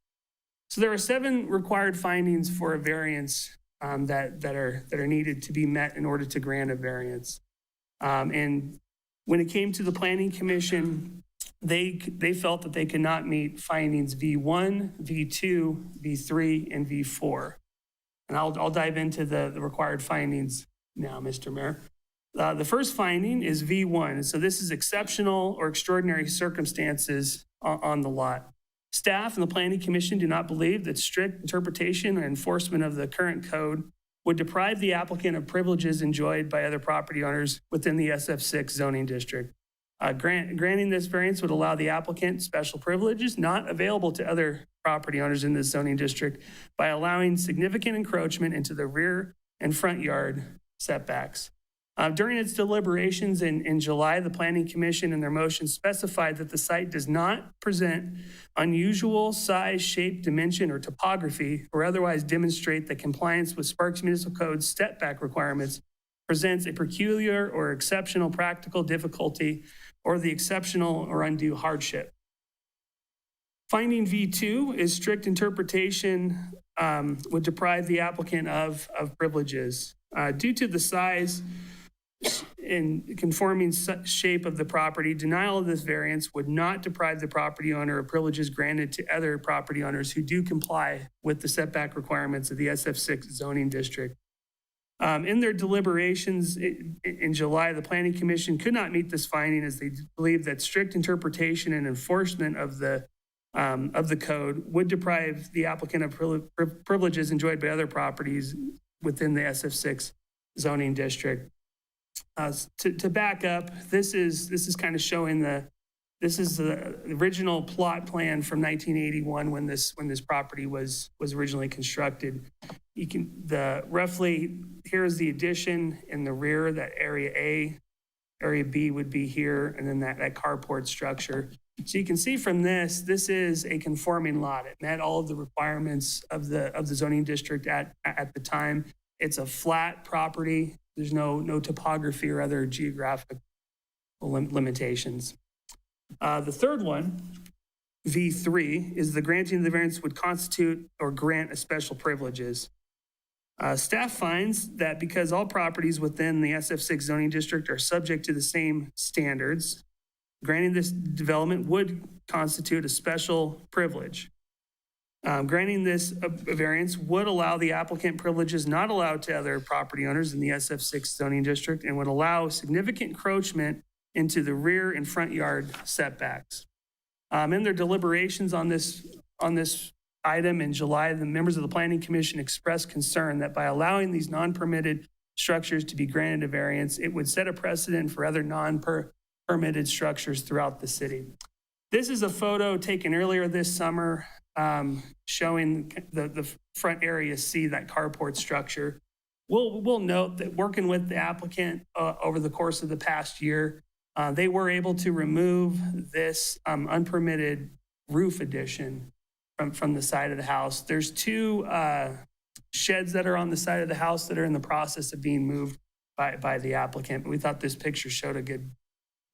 So there are 7 required findings for a variance that are needed to be met in order to grant a variance. And when it came to the Planning Commission, they felt that they could not meet findings V1, V2, V3, and V4. And I'll dive into the required findings now, Mr. Mayor. The first finding is V1. So this is exceptional or extraordinary circumstances on the lot. Staff and the Planning Commission do not believe that strict interpretation and enforcement of the current code would deprive the applicant of privileges enjoyed by other property owners within the SF6 zoning district. Granting this variance would allow the applicant special privileges not available to other property owners in this zoning district by allowing significant encroachment into the rear and front yard setbacks. During its deliberations in July, the Planning Commission in their motion specified that the site does not present unusual size, shape, dimension, or topography, or otherwise demonstrate that compliance with Sparks Municipal Code setback requirements presents a peculiar or exceptional practical difficulty or the exceptional or undue hardship. Finding V2 is strict interpretation would deprive the applicant of privileges. Due to the size and conforming shape of the property, denial of this variance would not deprive the property owner of privileges granted to other property owners who do comply with the setback requirements of the SF6 zoning district. In their deliberations in July, the Planning Commission could not meet this finding as they believed that strict interpretation and enforcement of the code would deprive the applicant of privileges enjoyed by other properties within the SF6 zoning district. To back up, this is kind of showing this is the original plot plan from 1981 when this property was originally constructed. You can roughly here's the addition in the rear, that area A, area B would be here, and then that carport structure. So you can see from this is a conforming lot. It met all of the requirements of the zoning district at the time. It's a flat property. There's no topography or other geographic limitations. The third one, V3, is the granting of the variance would constitute or grant a special privileges. Staff finds that because all properties within the SF6 zoning district are subject to the same standards, granting this development would constitute a special privilege. Granting this variance would allow the applicant privileges not allowed to other property owners in the SF6 zoning district and would allow significant encroachment into the rear and front yard setbacks. In their deliberations on this item in July, the members of the Planning Commission expressed concern that by allowing these non-permitted structures to be granted a variance, it would set a precedent for other non-permitted structures throughout the city. This is a photo taken earlier this summer showing the front area C, that carport structure. We'll note that working with the applicant over the course of the past year, they were able to remove this unpermitted roof addition from the side of the house. There's 2 sheds that are on the side of the house that are in the process of being moved by the applicant. We thought this picture showed a good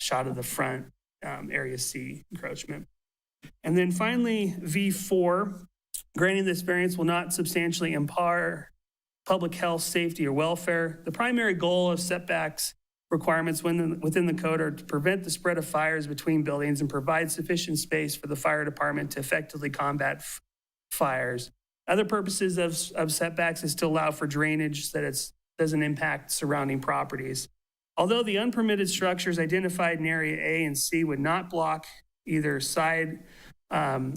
shot of the front area C encroachment. And then finally, V4, granting this variance will not substantially impair public health, safety, or welfare. The primary goal of setbacks requirements within the code are to prevent the spread of fires between buildings and provide sufficient space for the fire department to effectively combat fires. Other purposes of setbacks is to allow for drainage so that it doesn't impact surrounding properties. Although the unpermitted structures identified in area A and C would not block either side or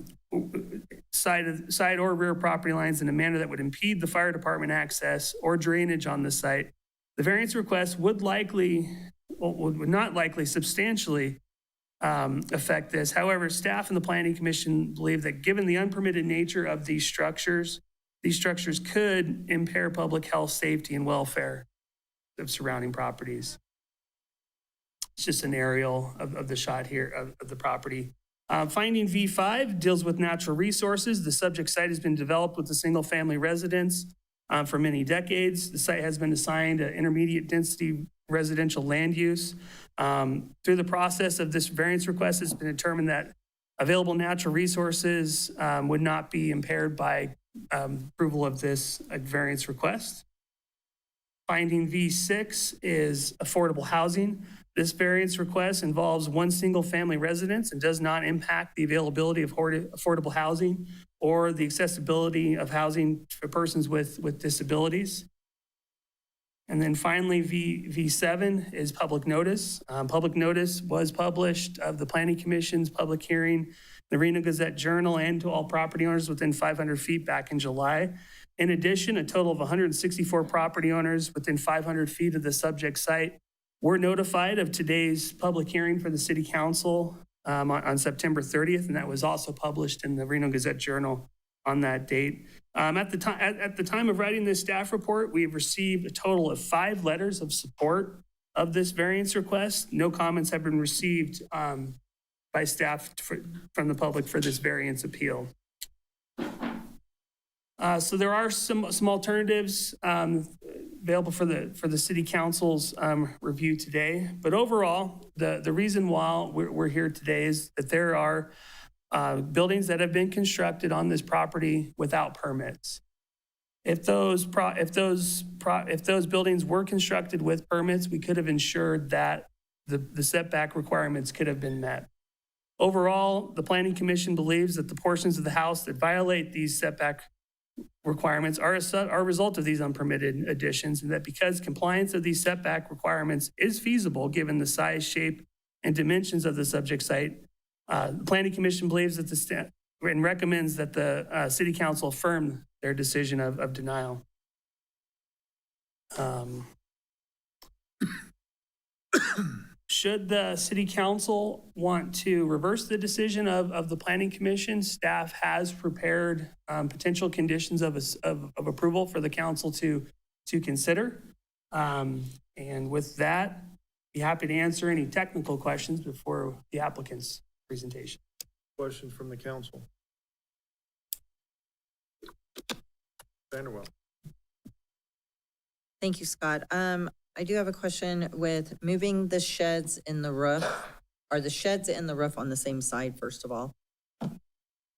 rear property lines in a manner that would impede the fire department access or drainage on the site, the variance request would not likely substantially affect this. However, staff and the Planning Commission believe that given the unpermitted nature of these structures could impair public health, safety, and welfare of surrounding properties. It's just an aerial of the shot here of the property. Finding V5 deals with natural resources. The subject site has been developed with a single-family residence for many decades. The site has been assigned an intermediate density residential land use. Through the process of this variance request, it's been determined that Available natural resources would not be impaired by approval of this variance request. Finding V6 is affordable housing. This variance request involves one single-family residence and does not impact the availability of affordable housing or the accessibility of housing for persons with disabilities. And then finally, V7 is public notice. Public notice was published of the Planning Commission's public hearing, the Reno Gazette Journal, and to all property owners within 500 feet back in July. In addition, a total of 164 property owners within 500 feet of the subject site were notified of today's public hearing for the City Council on September 30th, and that was also published in the Reno Gazette Journal on that date. At the time of writing this staff report, we have received a total of 5 letters of support of this variance request. No comments have been received by staff from the public for this variance appeal. So there are some alternatives available for the City Council's review today. But overall, the reason why we're here today is that there are buildings that have been constructed on this property without permits. If those buildings were constructed with permits, we could have ensured that the setback requirements could have been met. Overall, the Planning Commission believes that the portions of the house that violate these setback requirements are a result of these unpermitted additions, and that because compliance of these setback requirements is feasible given the size, shape, and dimensions of the subject site, the Planning Commission believes that and recommends that the City Council affirm their decision of denial. Should the City Council want to reverse the decision of the Planning Commission, staff has prepared potential conditions of approval for the council to consider. And with that, be happy to answer any technical questions before the applicant's presentation. Question from the council. Vanderwell. Thank you, Scott. I do have a question with moving the sheds in the roof. Are the sheds in the roof on the same side, first of all?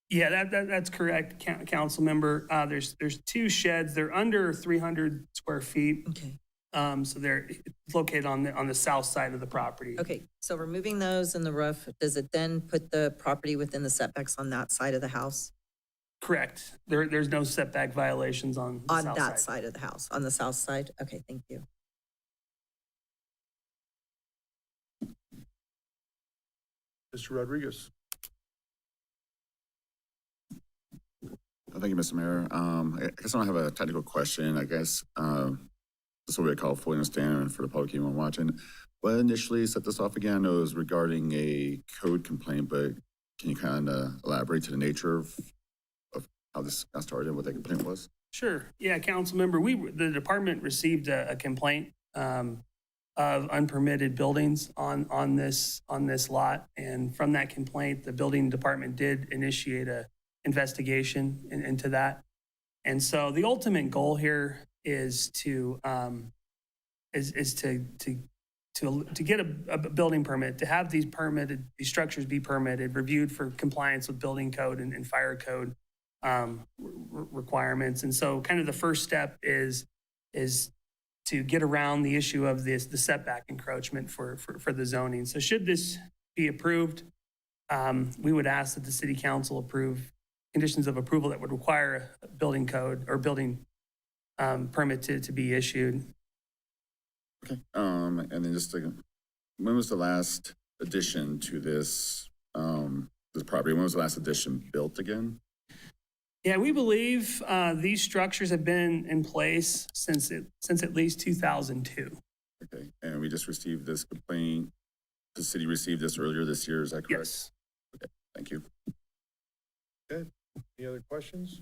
Yeah, that's correct, council member. There's 2 sheds. They're under 300 square feet. Okay. So they're located on the south side of the property. Okay, so removing those in the roof, does it then put the property within the setbacks on that side of the house? Correct. There's no setback violations on the On south that side of the house, on the south side? Okay, thank you. Mr. Rodriguez. Thank you, Mr. Mayor. I guess I don't have a technical question. I guess this is what we call fully understand for the public anyone watching. What initially set this off again? I know it was regarding a code complaint, but can you kind of elaborate to the nature of how this got started and what that complaint was? Sure. Yeah, council member, the department received a complaint of unpermitted buildings on this lot. And from that complaint, the building department did initiate a investigation into that. And so the ultimate goal here is to get a building permit, to have these structures be permitted, reviewed for compliance with building code and fire code requirements. And so kind of the first step is to get around the issue of the setback encroachment for the zoning. So should this be approved, we would ask that the City Council approve conditions of approval that would require a building code or building permit to be issued. Okay. And then just when was the last addition to this property? When was the last addition built again? Yeah, we believe these structures have been in place since at least 2002. Okay, and we just received this complaint. The city received this earlier this year, is that correct? Yes. Okay, thank you. Okay, any other questions?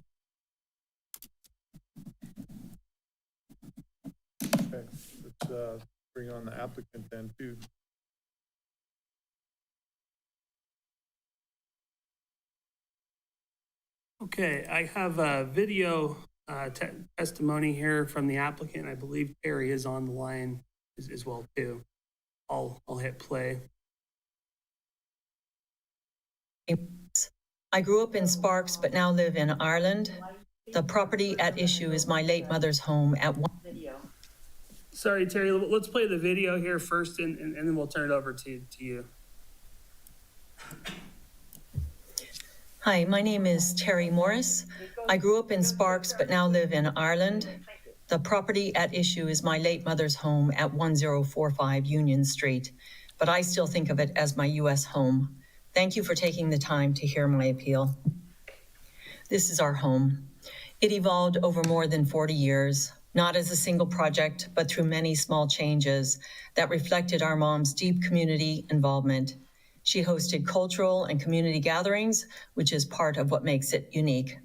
Okay, let's bring on the applicant then too. Okay, I have a video testimony here from the applicant. I believe Perry is on the line as well too. I'll hit play. I grew up in Sparks but now live in Ireland. The property at issue is my late mother's home at one. Sorry, Terry, let's play the video here first and then we'll turn it over to you. Hi, my name is Terry Morris. I grew up in Sparks but now live in Ireland. The property at issue is my late mother's home at 1045 Union Street, but I still think of it as my U.S. home. Thank you for taking the time to hear my appeal. This is our home. It evolved over more than 40 years, not as a single project, but through many small changes that reflected our mom's deep community involvement. She hosted cultural and community gatherings, which is part of what makes it unique.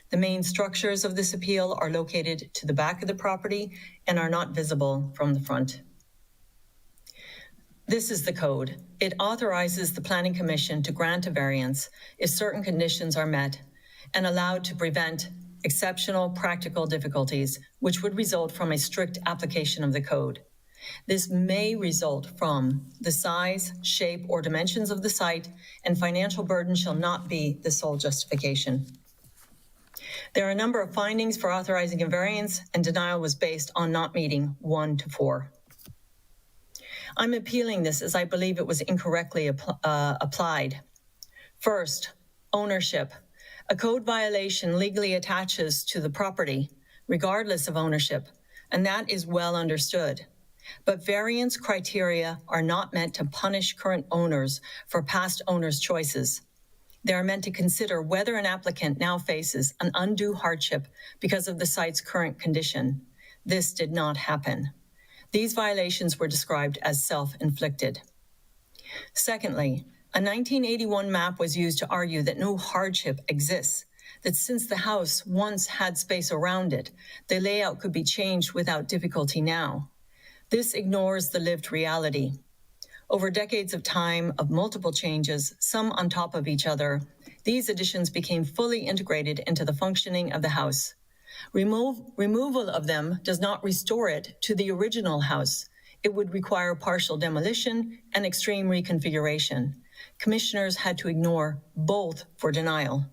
The main structures of this appeal are located to the back of the property and are not visible from the front. This is the code. It authorizes the Planning Commission to grant a variance if certain conditions are met and allowed to prevent exceptional practical difficulties, which would result from a strict application of the code. This may result from the size, shape, or dimensions of the site, and financial burden shall not be the sole justification. There are a number of findings for authorizing a variance, and denial was based on not meeting 1 to 4. I'm appealing this as I believe it was incorrectly applied. First, ownership. A code violation legally attaches to the property, regardless of ownership, and that is well understood. But variance criteria are not meant to punish current owners for past owners' choices. They are meant to consider whether an applicant now faces an undue hardship because of the site's current condition. This did not happen. These violations were described as self-inflicted. Secondly, a 1981 map was used to argue that no hardship exists, that since the house once had space around it, the layout could be changed without difficulty now. This ignores the lived reality. Over decades of time of multiple changes, some on top of each other, these additions became fully integrated into the functioning of the house. Removal of them does not restore it to the original house. It would require partial demolition and extreme reconfiguration. Commissioners had to ignore both for denial.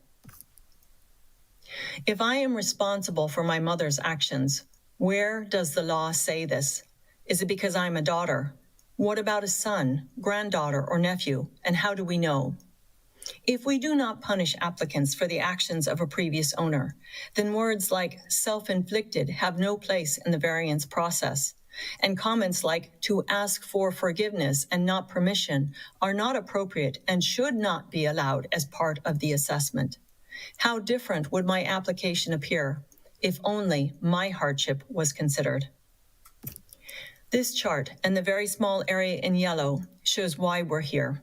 If I am responsible for my mother's actions, where does the law say this? Is it because I'm a daughter? What about a son, granddaughter, or nephew? And how do we know? If we do not punish applicants for the actions of a previous owner, then words like self-inflicted have no place in the variance process. And comments like to ask for forgiveness and not permission are not appropriate and should not be allowed as part of the assessment. How different would my application appear if only my hardship was considered? This chart and the very small area in yellow shows why we're here.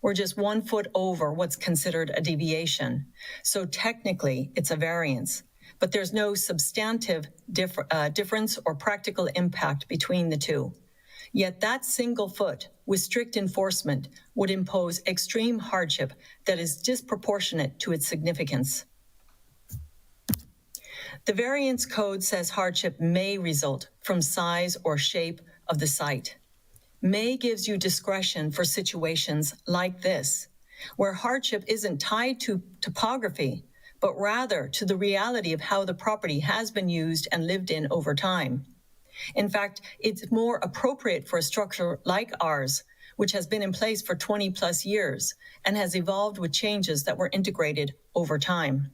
We're just 1 foot over what's considered a deviation. So technically it's a variance, but there's no substantive difference or practical impact between the two. Yet that single foot with strict enforcement would impose extreme hardship that is disproportionate to its significance. The variance code says hardship may result from size or shape of the site. May gives you discretion for situations like this, where hardship isn't tied to topography, but rather to the reality of how the property has been used and lived in over time. In fact, it's more appropriate for a structure like ours, which has been in place for 20 plus years and has evolved with changes that were integrated over time.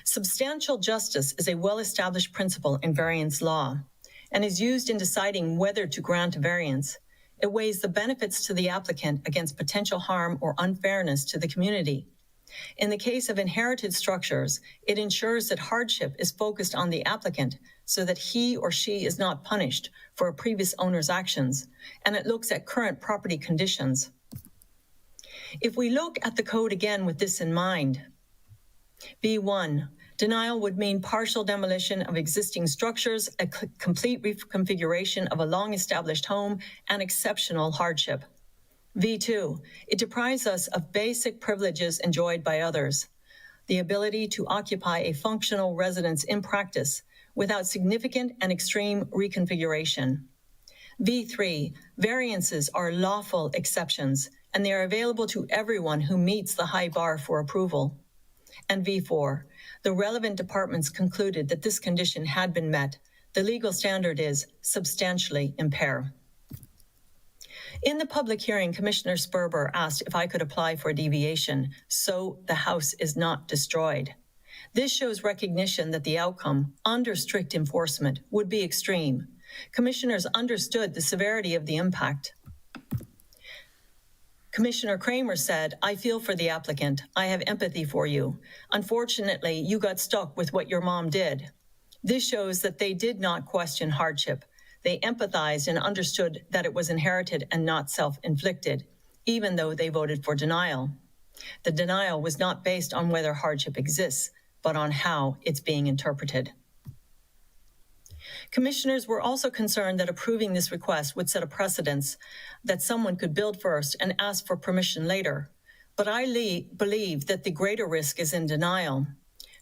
Substantial justice is a well-established principle in variance law and is used in deciding whether to grant a variance. It weighs the benefits to the applicant against potential harm or unfairness to the community. In the case of inherited structures, it ensures that hardship is focused on the applicant so that he or she is not punished for a previous owner's actions, and it looks at current property conditions. If we look at the code again with this in mind, B1, denial would mean partial demolition of existing structures, a complete reconfiguration of a long-established home, and exceptional hardship. V2, it deprives us of basic privileges enjoyed by others, the ability to occupy a functional residence in practice without significant and extreme reconfiguration. V3, variances are lawful exceptions and they are available to everyone who meets the high bar for approval. And V4, the relevant departments concluded that this condition had been met. The legal standard is substantially impair. In the public hearing, Commissioner Sperber asked if I could apply for a deviation so the house is not destroyed. This shows recognition that the outcome, under strict enforcement, would be extreme. Commissioners understood the severity of the impact. Commissioner Kramer said, "I feel for the applicant. I have empathy for you. Unfortunately, you got stuck with what your mom did." This shows that they did not question hardship. They empathized and understood that it was inherited and not self-inflicted, even though they voted for denial. The denial was not based on whether hardship exists, but on how it's being interpreted. Commissioners were also concerned that approving this request would set a precedence that someone could build first and ask for permission later. But I believe that the greater risk is in denial.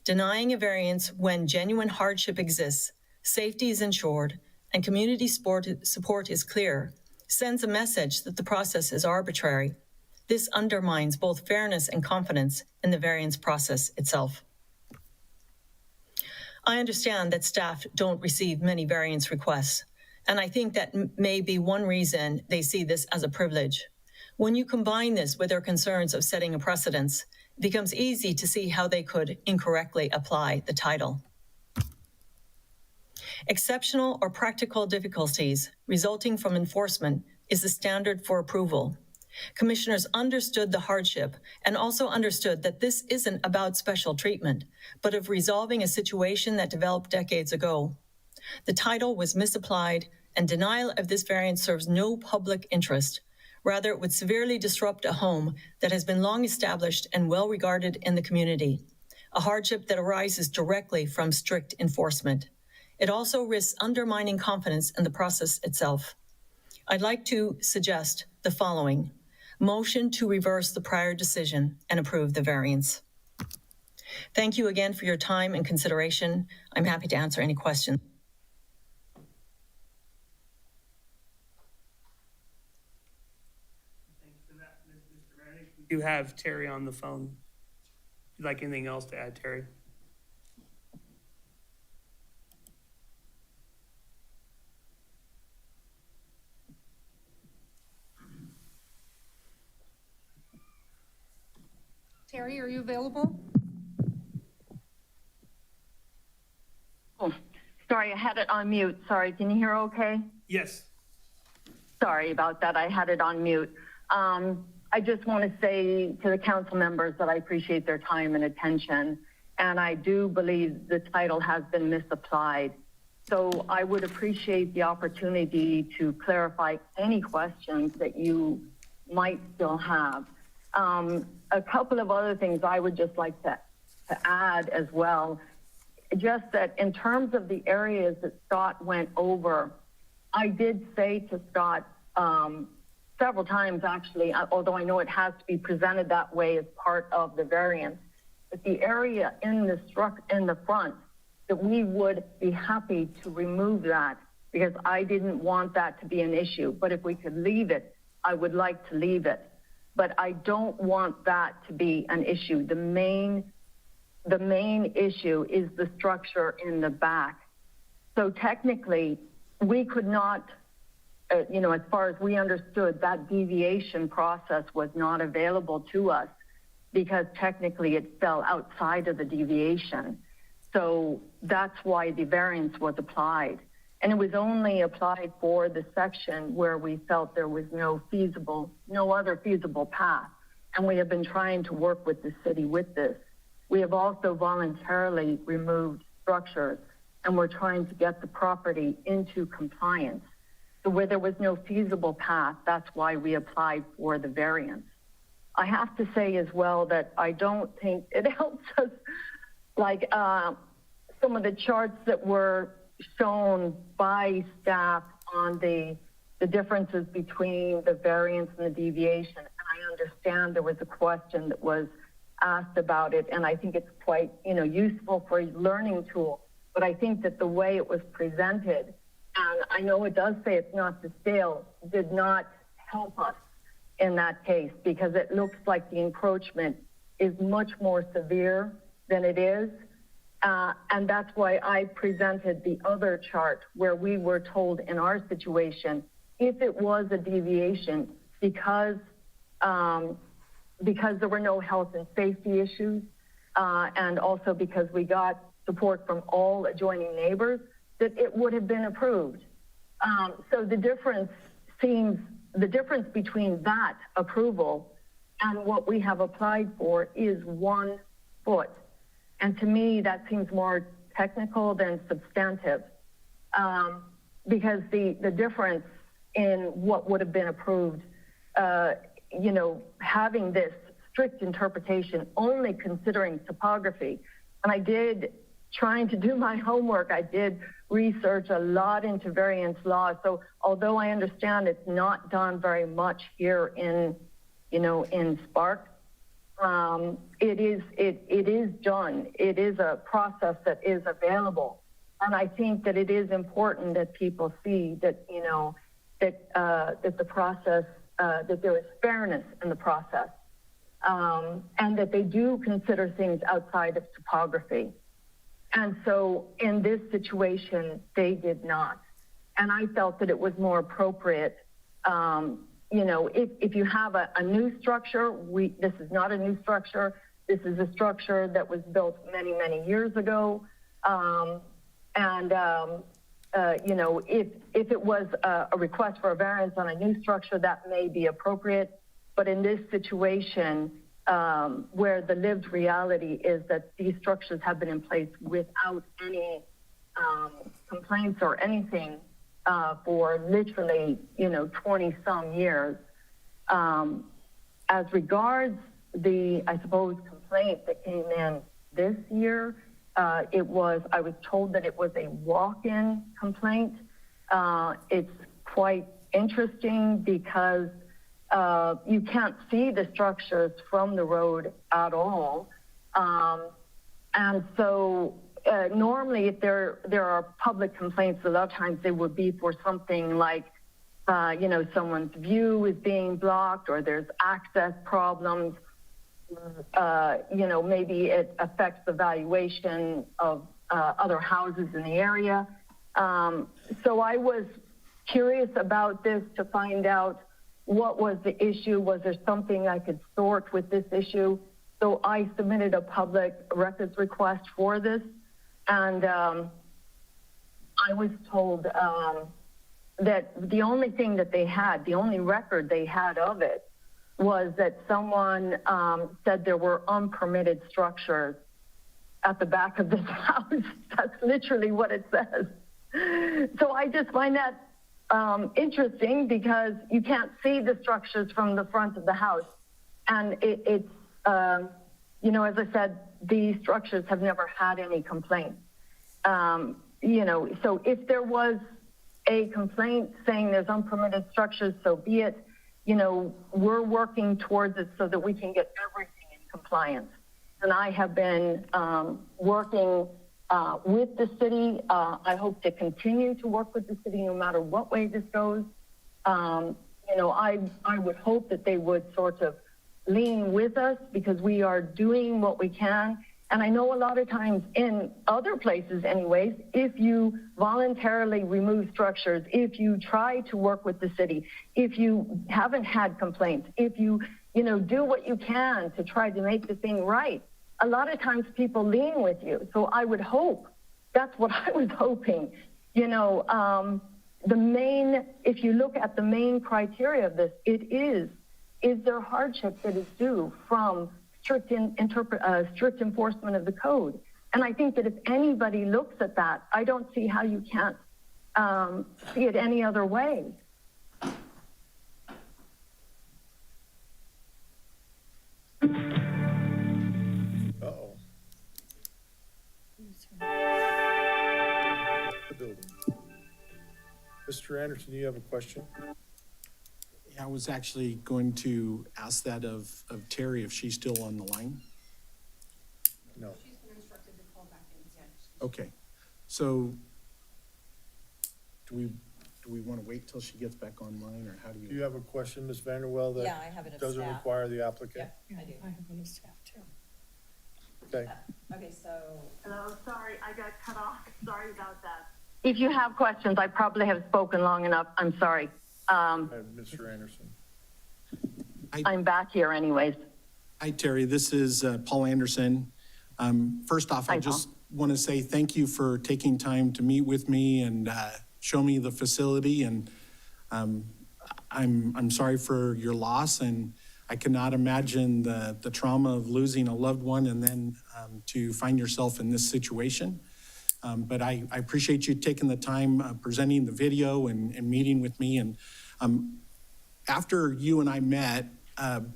Denying a variance when genuine hardship exists, safety is ensured, and community support is clear, sends a message that the process is arbitrary. This undermines both fairness and confidence in the variance process itself. I understand that staff don't receive many variance requests, and I think that may be one reason they see this as a privilege. When you combine this with their concerns of setting a precedence, it becomes easy to see how they could incorrectly apply the title. Exceptional or practical difficulties resulting from enforcement is the standard for approval. Commissioners understood the hardship and also understood that this isn't about special treatment, but of resolving a situation that developed decades ago. The title was misapplied, and denial of this variance serves no public interest. Rather, it would severely disrupt a home that has been long established and well regarded in the community, a hardship that arises directly from strict enforcement. It also risks undermining confidence in the process itself. I'd like to suggest the following. Motion to reverse the prior decision and approve the variance. Thank you again for your time and consideration. I'm happy to answer any questions. You have Terry on the phone. Would you like anything else to add, Terry? Terry, are you available? Oh, sorry, I had it on mute. Sorry, can you hear okay? Yes. Sorry about that. I had it on mute. I just want to say to the council members that I appreciate their time and attention, and I do believe the title has been misapplied. So I would appreciate the opportunity to clarify any questions that you might still have. A couple of other things I would just like to add as well, just that in terms of the areas that Scott went over, I did say to Scott several times actually, although I know it has to be presented that way as part of the variance, that the area in the front, that we would be happy to remove that because I didn't want that to be an issue. But if we could leave it, I would like to leave it. But I don't want that to be an issue. The main issue is the structure in the back. So technically, we could not, as far as we understood, that deviation process was not available to us because technically it fell outside of the deviation. So that's why the variance was applied. And it was only applied for the section where we felt there was no other feasible path. And we have been trying to work with the city with this. We have also voluntarily removed structures, and we're trying to get the property into compliance. So where there was no feasible path, that's why we applied for the variance. I have to say as well that I don't think it helps us, like some of the charts that were shown by staff on the differences between the variance and the deviation. And I understand there was a question that was asked about it, and I think it's quite, useful for a learning tool. But I think that the way it was presented, and I know it does say it's not to scale, did not help us in that case because it looks like the encroachment is much more severe than it is. And that's why I presented the other chart where we were told in our situation, if it was a deviation because there were no health and safety issues, and also because we got support from all adjoining neighbors, that it would have been approved. So the difference between that approval and what we have applied for is 1 foot. And to me, that seems more technical than substantive, because the difference in what would have been approved, having this strict interpretation only considering topography. And I did, trying to do my homework, I did research a lot into variance law. So although I understand it's not done very much here in Spark, it is done. It is a process that is available. And I think that it is important that people see that, that the process, that there is fairness in the process, and that they do consider things outside of topography. And so in this situation, they did not. And I felt that it was more appropriate, if you have a new structure, this is not a new structure. This is a structure that was built many, many years ago. If it was a request for a variance on a new structure, that may be appropriate. But in this situation, where the lived reality is that these structures have been in place without any complaints or anything for literally, 20 some years. As regards the, I suppose, complaint that came in this year, I was told that it was a walk-in complaint. It's quite interesting because you can't see the structures from the road at all. And so normally if there are public complaints, a lot of times they would be for something like, someone's view is being blocked or there's access problems. Maybe it affects the valuation of other houses in the area. So I was curious about this to find out what was the issue. Was there something I could sort with this issue? So I submitted a public records request for this. And I was told that the only thing that they had, the only record they had of it, was that someone said there were unpermitted structures at the back of this house. That's literally what it says. So I just find that interesting because you can't see the structures from the front of the house. And it's, as I said, these structures have never had any complaints. So if there was a complaint saying there's unpermitted structures, so be it. We're working towards it so that we can get everything in compliance. And I have been working with the city. I hope to continue to work with the city no matter what way this goes. I would hope that they would sort of lean with us because we are doing what we can. And I know a lot of times in other places anyways, if you voluntarily remove structures, if you try to work with the city, if you haven't had complaints, if you, do what you can to try to make the thing right, a lot of times people lean with you. So I would hope, that's what I was hoping, if you look at the main criteria of this, it is there hardship that is due from strict enforcement of the code? And I think that if anybody looks at that, I don't see how you can't see it any other way. Uh-oh. The building. Mr. Anderson, do you have a question? I was actually going to ask that of Terry if she's still on the line. No. Okay, so do do we want to wait till she gets back online, or how do Do you? you have a question, Ms. Vanderwell, that Yeah, I have it of doesn't staff. require the applicant? I do. I have one of staff too. Okay. Okay, so. Hello, sorry, I got cut off. Sorry about that. If you have questions, I probably have spoken long enough. I'm sorry. Mr. Anderson. I'm back here anyways. Hi, Terry. This is Paul Anderson. First off, I Hi, Paul. just want to say thank you for taking time to meet with me and show me the facility. And I'm sorry for your loss, and I cannot imagine the trauma of losing a loved one and then to find yourself in this situation. But I appreciate you taking the time presenting the video and meeting with me. And after you and I met,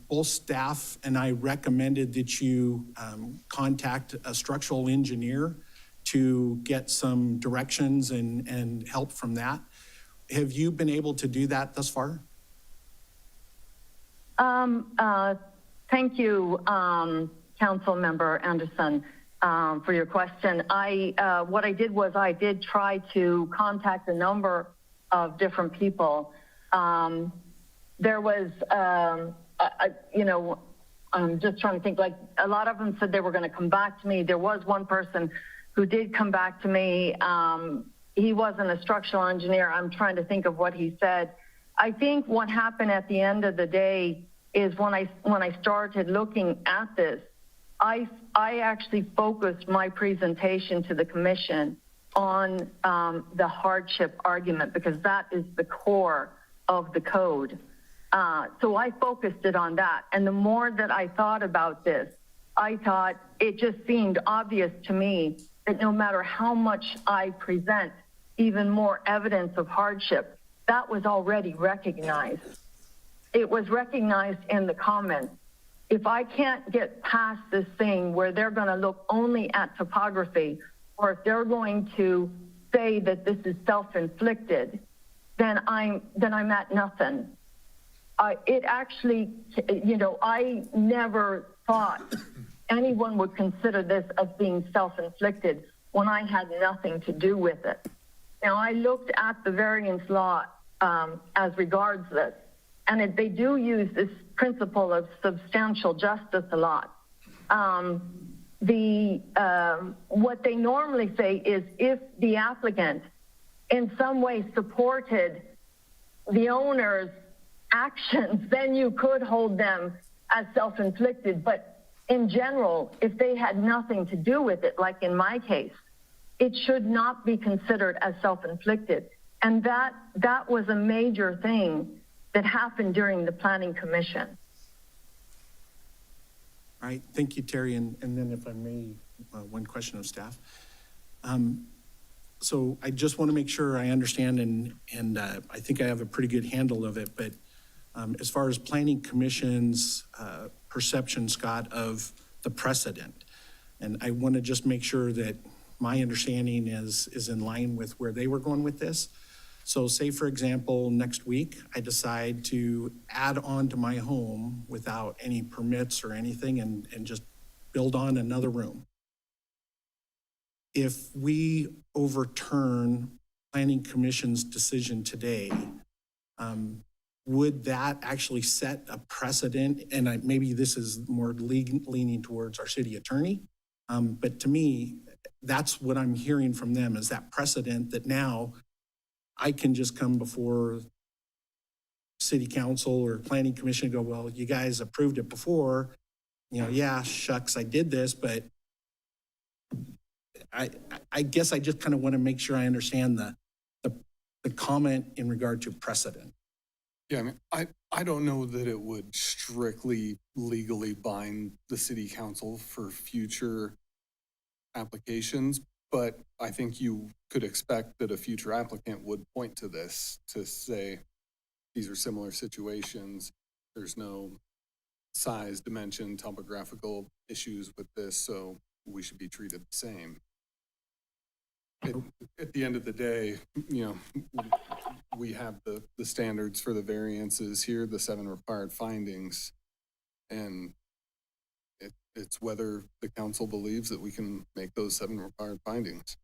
both staff and I recommended that you contact a structural engineer to get some directions and help from that. Have you been able to do that thus far? Thank you, Council Member Anderson, for your question. What I did was I did try to contact a number of different people. There was, I'm just trying to think, like a lot of them said they were going to come back to me. There was one person who did come back to me. He wasn't a structural engineer. I'm trying to think of what he said. I think what happened at the end of the day is when I started looking at this, I actually focused my presentation to the commission on the hardship argument, because that is the core of the code. So I focused it on that. And the more that I thought about this, I thought it just seemed obvious to me that no matter how much I present even more evidence of hardship, that was already recognized. It was recognized in the comments. If I can't get past this thing where they're going to look only at topography, or if they're going to say that this is self-inflicted, then I'm at nothing. It actually, I never thought anyone would consider this as being self-inflicted when I had nothing to do with it. Now, I looked at the variance law as regards this, and they do use this principle of substantial justice a lot. What they normally say is if the applicant in some way supported the owner's actions, then you could hold them as self-inflicted. But in general, if they had nothing to do with it, like in my case, it should not be considered as self-inflicted. And that was a major thing that happened during the Planning Commission. All right, thank you, Terry. And then if I may, one question of staff. So I just want to make sure I understand, and I think I have a pretty good handle of it, but as far as Planning Commission's perception, Scott, of the precedent, and I want to just make sure that my understanding is in line with where they were going with this. So say, for example, next week, I decide to add on to my home without any permits or anything and just build on another room. If we overturn Planning Commission's decision today, would that actually set a precedent? And maybe this is more leaning towards our city attorney, but to me, that's what I'm hearing from them, is that precedent that now I can just come before city council or planning commission and go, well, you guys approved it before, yeah, shucks, I did this, but I guess I just kind of want to make sure I understand the comment in regard to precedent. Yeah, I mean, I don't know that it would strictly legally bind the city council for future applications, but I think you could expect that a future applicant would point to this to say, these are similar situations. There's no size, dimension, topographical issues with this, so we should be treated the same. At the end of the day, we have the standards for the variances here, the 7 required findings, and it's whether the council believes that we can make those 7 required findings.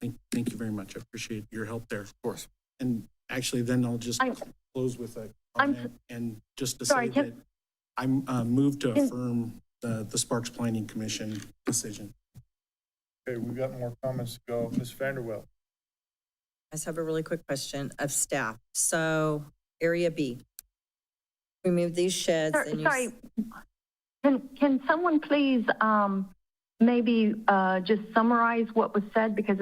Thank you very much. I appreciate your help there. Of course. And actually, then I'll just close with a I'm comment and just to sorry, say that I'm moved to affirm the Sparks Planning Commission decision. Okay, we've got more comments to go. Ms. Vanderwell. I just have a really quick question of staff. So area B, remove these sheds. and Sorry, can someone please maybe just summarize what was said, because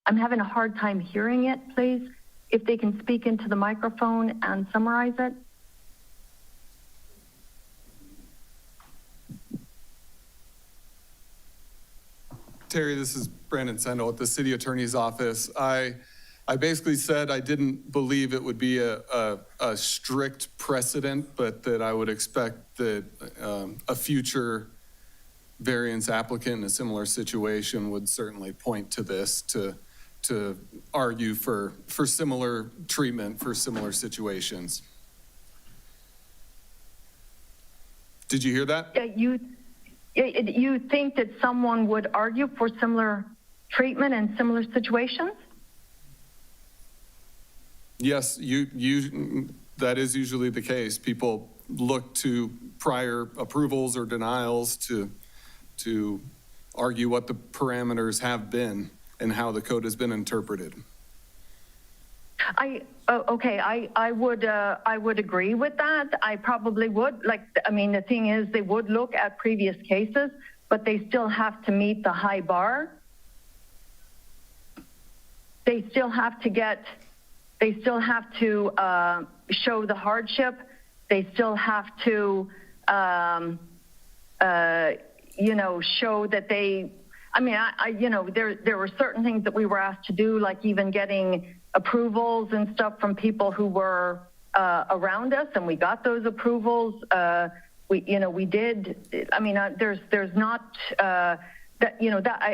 I'm having a hard time hearing it, please? If they can speak into the microphone and summarize it. Terry, this is Brandon Sendall at the City Attorney's Office. I basically said I didn't believe it would be a strict precedent, but that I would expect that a future variance applicant in a similar situation would certainly point to this to argue for similar treatment for similar situations. Did you hear that? You think that someone would argue for similar treatment in similar situations? Yes, that is usually the case. People look to prior approvals or denials to argue what the parameters have been and how the code has been interpreted. Okay, I would agree with that. I probably would. The thing is, they would look at previous cases, but they still have to meet the high bar. They still have to show the hardship. They still have to, show that they. There were certain things that we were asked to do, like even getting approvals and stuff from people who were around us, and we got those approvals. We did. There's not that.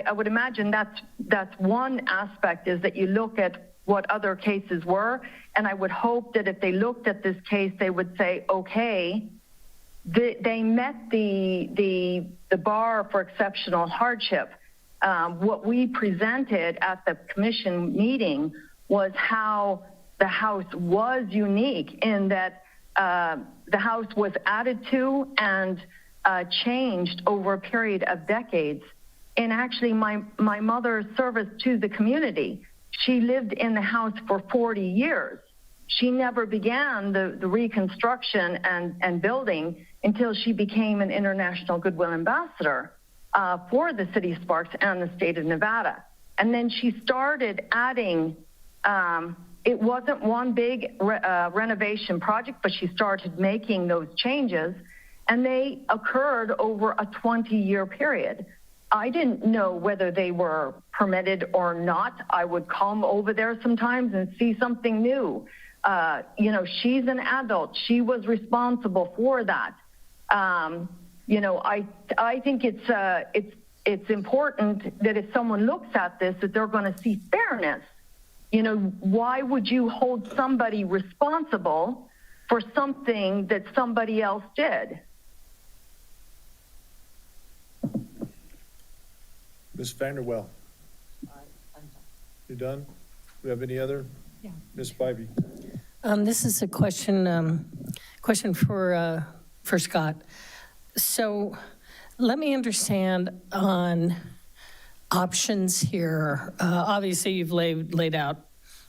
I would imagine that's one aspect, is that you look at what other cases were, and I would hope that if they looked at this case, they would say, okay, they met the bar for exceptional hardship. What we presented at the commission meeting was how the house was unique in that the house was added to and changed over a period of decades. And actually, my mother's service to the community, she lived in the house for 40 years. She never began the reconstruction and building until she became an International Goodwill Ambassador for the City of Sparks and the state of Nevada. And then she started adding, it wasn't one big renovation project, but she started making those changes, and they occurred over a 20-year period. I didn't know whether they were permitted or not. I would come over there sometimes and see something new. She's an adult. She was responsible for that. I think it's important that if someone looks at this, that they're going to see fairness. Why would you hold somebody responsible for something that somebody else did? Ms. Vanderwell. You done? Do we have any other? Yeah. Ms. Spivey. This is a question for Scott. So let me understand on options here. Obviously, you've laid out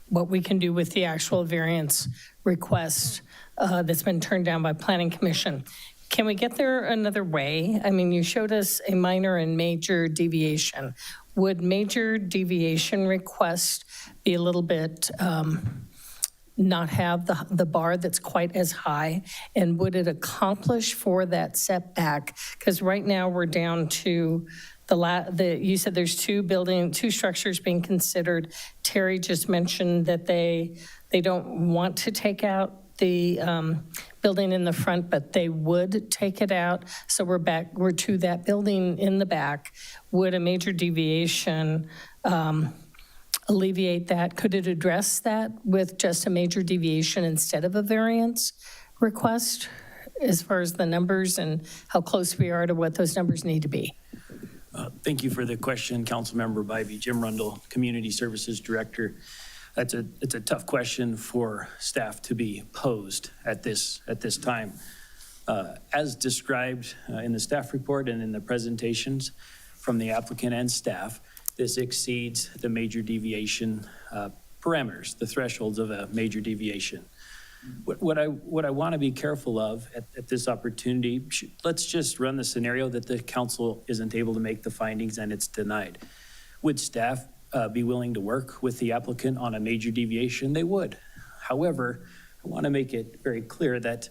what we can do with the actual variance request that's been turned down by Planning Commission. Can we get there another way? I mean, you showed us a minor and major deviation. Would major deviation request be a little bit not have the bar that's quite as high? And would it accomplish for that setback? Because right now we're down to you said there's two structures being considered. Terry just mentioned that they don't want to take out the building in the front, but they would take it out. So we're to that building in the back. Would a major deviation alleviate that? Could it address that with just a major deviation instead of a variance request, as far as the numbers and how close we are to what those numbers need to be? Thank you for the question, Councilmember Bybee. Jim Rundle, Community Services Director. It's a tough question for staff to be posed at this time. As described in the staff report and in the presentations from the applicant and staff, this exceeds the major deviation parameters, the thresholds of a major deviation. What I want to be careful of at this opportunity, let's just run the scenario that the council isn't able to make the findings and it's denied. Would staff be willing to work with the applicant on a major deviation? They would. However, I want to make it very clear that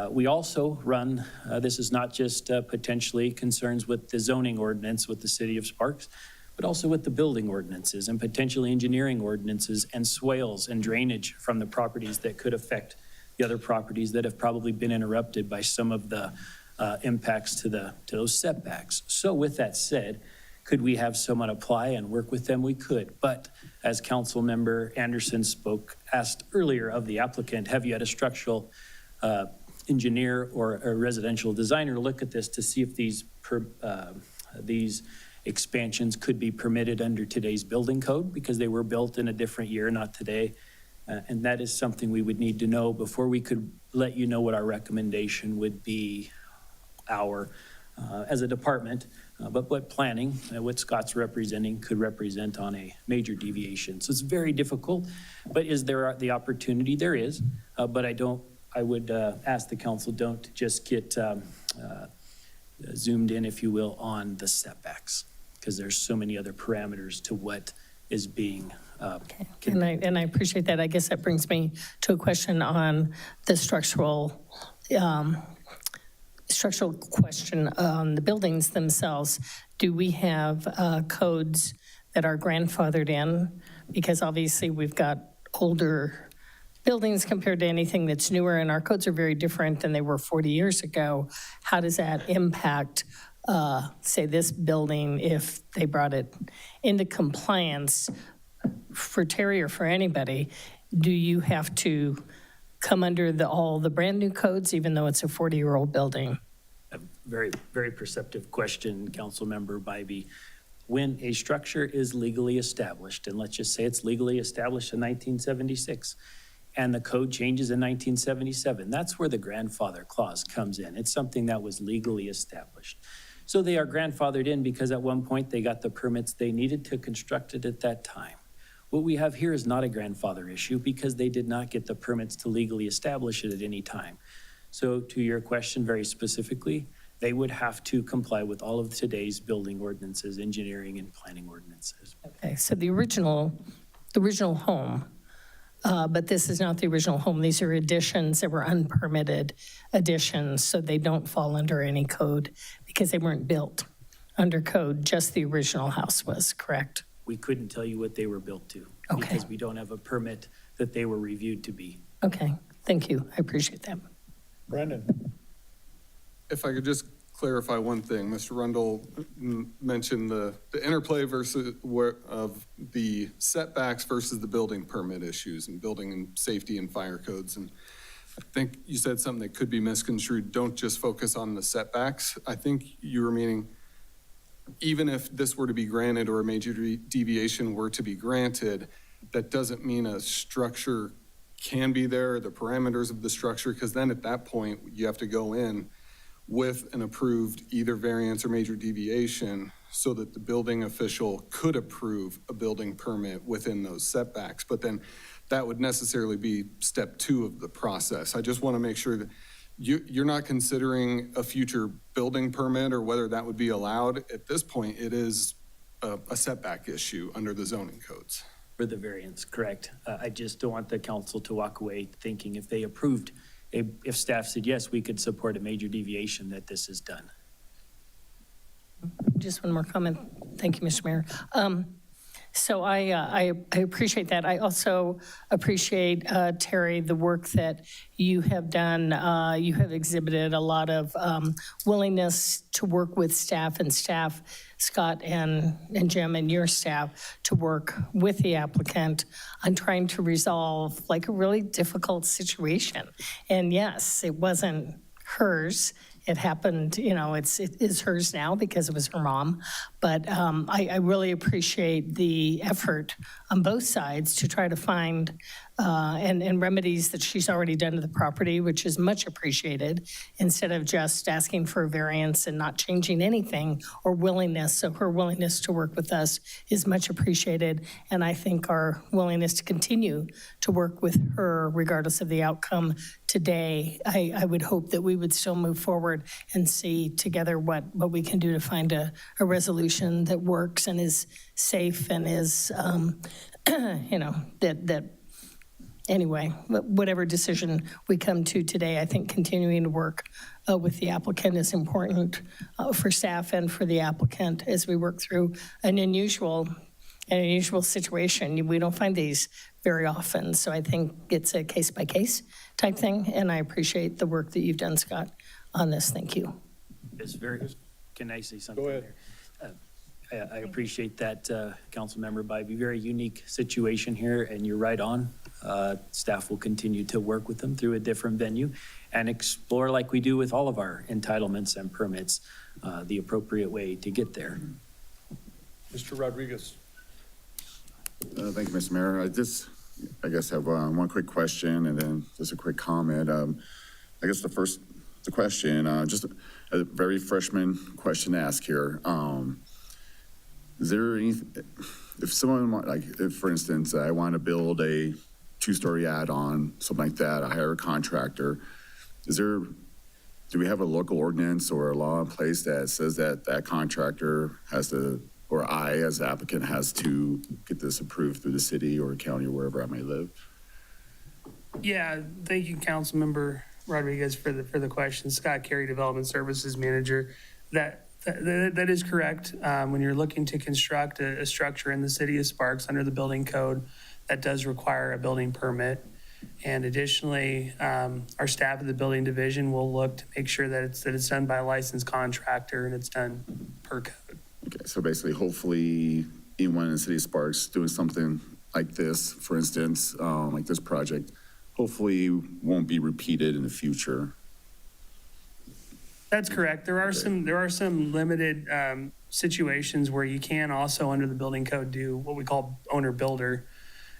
we also run, this is not just potentially concerns with the zoning ordinance with the city of Sparks, but also with the building ordinances and potentially engineering ordinances and swales and drainage from the properties that could affect the other properties that have probably been interrupted by some of the impacts to those setbacks. So with that said, could we have someone apply and work with them? We could. But as Councilmember Anderson asked earlier of the applicant, have you had a structural engineer or a residential designer look at this to see if these expansions could be permitted under today's building code, because they were built in a different year, not today. And that is something we would need to know before we could let you know what our recommendation would be as a department, but what planning, what Scott's representing could represent on a major deviation. So it's very difficult, but is there the opportunity? There is, but I would ask the council, don't just get zoomed in, if you will, on the setbacks, because there's so many other parameters to what is being. And I appreciate that. I guess that brings me to a question on the structural question on the buildings themselves. Do we have codes that are grandfathered in? Because obviously we've got older buildings compared to anything that's newer, and our codes are very different than they were 40 years ago. How does that impact, say, this building if they brought it into compliance? For Terry or for anybody, do you have to come under all the brand new codes, even though it's a 40-year-old building? A very, very perceptive question, Councilmember Bybee. When a structure is legally established, and let's just say it's legally established in 1976, and the code changes in 1977, that's where the grandfather clause comes in. It's something that was legally established. So they are grandfathered in because at one point they got the permits they needed to construct it at that time. What we have here is not a grandfather issue because they did not get the permits to legally establish it at any time. So to your question very specifically, they would have to comply with all of today's building ordinances, engineering and planning ordinances. Okay, so the original home, but this is not the original home. These are additions that were unpermitted additions, so they don't fall under any code because they weren't built under code, just the original house was, correct? We couldn't tell you what they were built to because we don't have a permit that they were reviewed to be. Okay, thank you. I appreciate that. Brandon? If I could just clarify one thing, Mr. Rundle mentioned the interplay of the setbacks versus the building permit issues and building and safety and fire codes. And I think you said something that could be misconstrued. Don't just focus on the setbacks. I think you were meaning even if this were to be granted or a major deviation were to be granted, that doesn't mean a structure can be there, the parameters of the structure, because then at that point, you have to go in with an approved either variance or major deviation so that the building official could approve a building permit within those setbacks. But then that would necessarily be step 2 of the process. I just want to make sure that you're not considering a future building permit or whether that would be allowed. At this point, it is a setback issue under the zoning codes. For the variance, correct. I just don't want the council to walk away thinking if they approved, if staff said, yes, we could support a major deviation, that this is done. Just one more comment. Thank you, Mr. Mayor. So I appreciate that. I also appreciate, Terry, the work that you have done. You have exhibited a lot of willingness to work with staff, Scott and Jim and your staff, to work with the applicant on trying to resolve like a really difficult situation. And yes, it wasn't hers. it happened, it is hers now because it was her mom. But I really appreciate the effort on both sides to try to find and remedies that she's already done to the property, which is much appreciated, instead of just asking for a variance and not changing anything or willingness. So her willingness to work with us is much appreciated. And I think our willingness to continue to work with her, regardless of the outcome today, I would hope that we would still move forward and see together what we can do to find a resolution that works and is safe and is, anyway, whatever decision we come to today, I think continuing to work with the applicant is important for staff and for the applicant as we work through an unusual situation. We don't find these very often, so I think it's a case-by-case type thing, and I appreciate the work that you've done, Scott, on this. Thank you. It's very, can I say something? Go ahead. I appreciate that, Councilmember Bybee. Very unique situation here, and you're right on. Staff will continue to work with them through a different venue and explore, like we do with all of our entitlements and permits, the appropriate way to get there. Mr. Rodriguez. Thank you, Mr. Mayor. I guess have one quick question and then just a quick comment. I guess the question, just a very freshman question to ask here. Is there any, if someone, if for instance, I want to build a 2-story add-on, something like that, I hire a contractor, do we have a local ordinance or a law in place that says that that contractor has to, or I, as the applicant, has to get this approved through the city or county or wherever I may live? Yeah, thank you, Councilmember Rodriguez, for the question. Scott Carey, Development Services Manager. That is correct. When you're looking to construct a structure in the city of Sparks under the building code, that does require a building permit. And additionally, our staff of the building division will look to make sure that it's done by a licensed contractor and it's done per code. Okay, so basically, hopefully, anyone in the city of Sparks doing something like this, for instance, like this project, hopefully won't be repeated in the future. That's correct. There are some limited situations where you can also, under the building code, do what we call owner builder.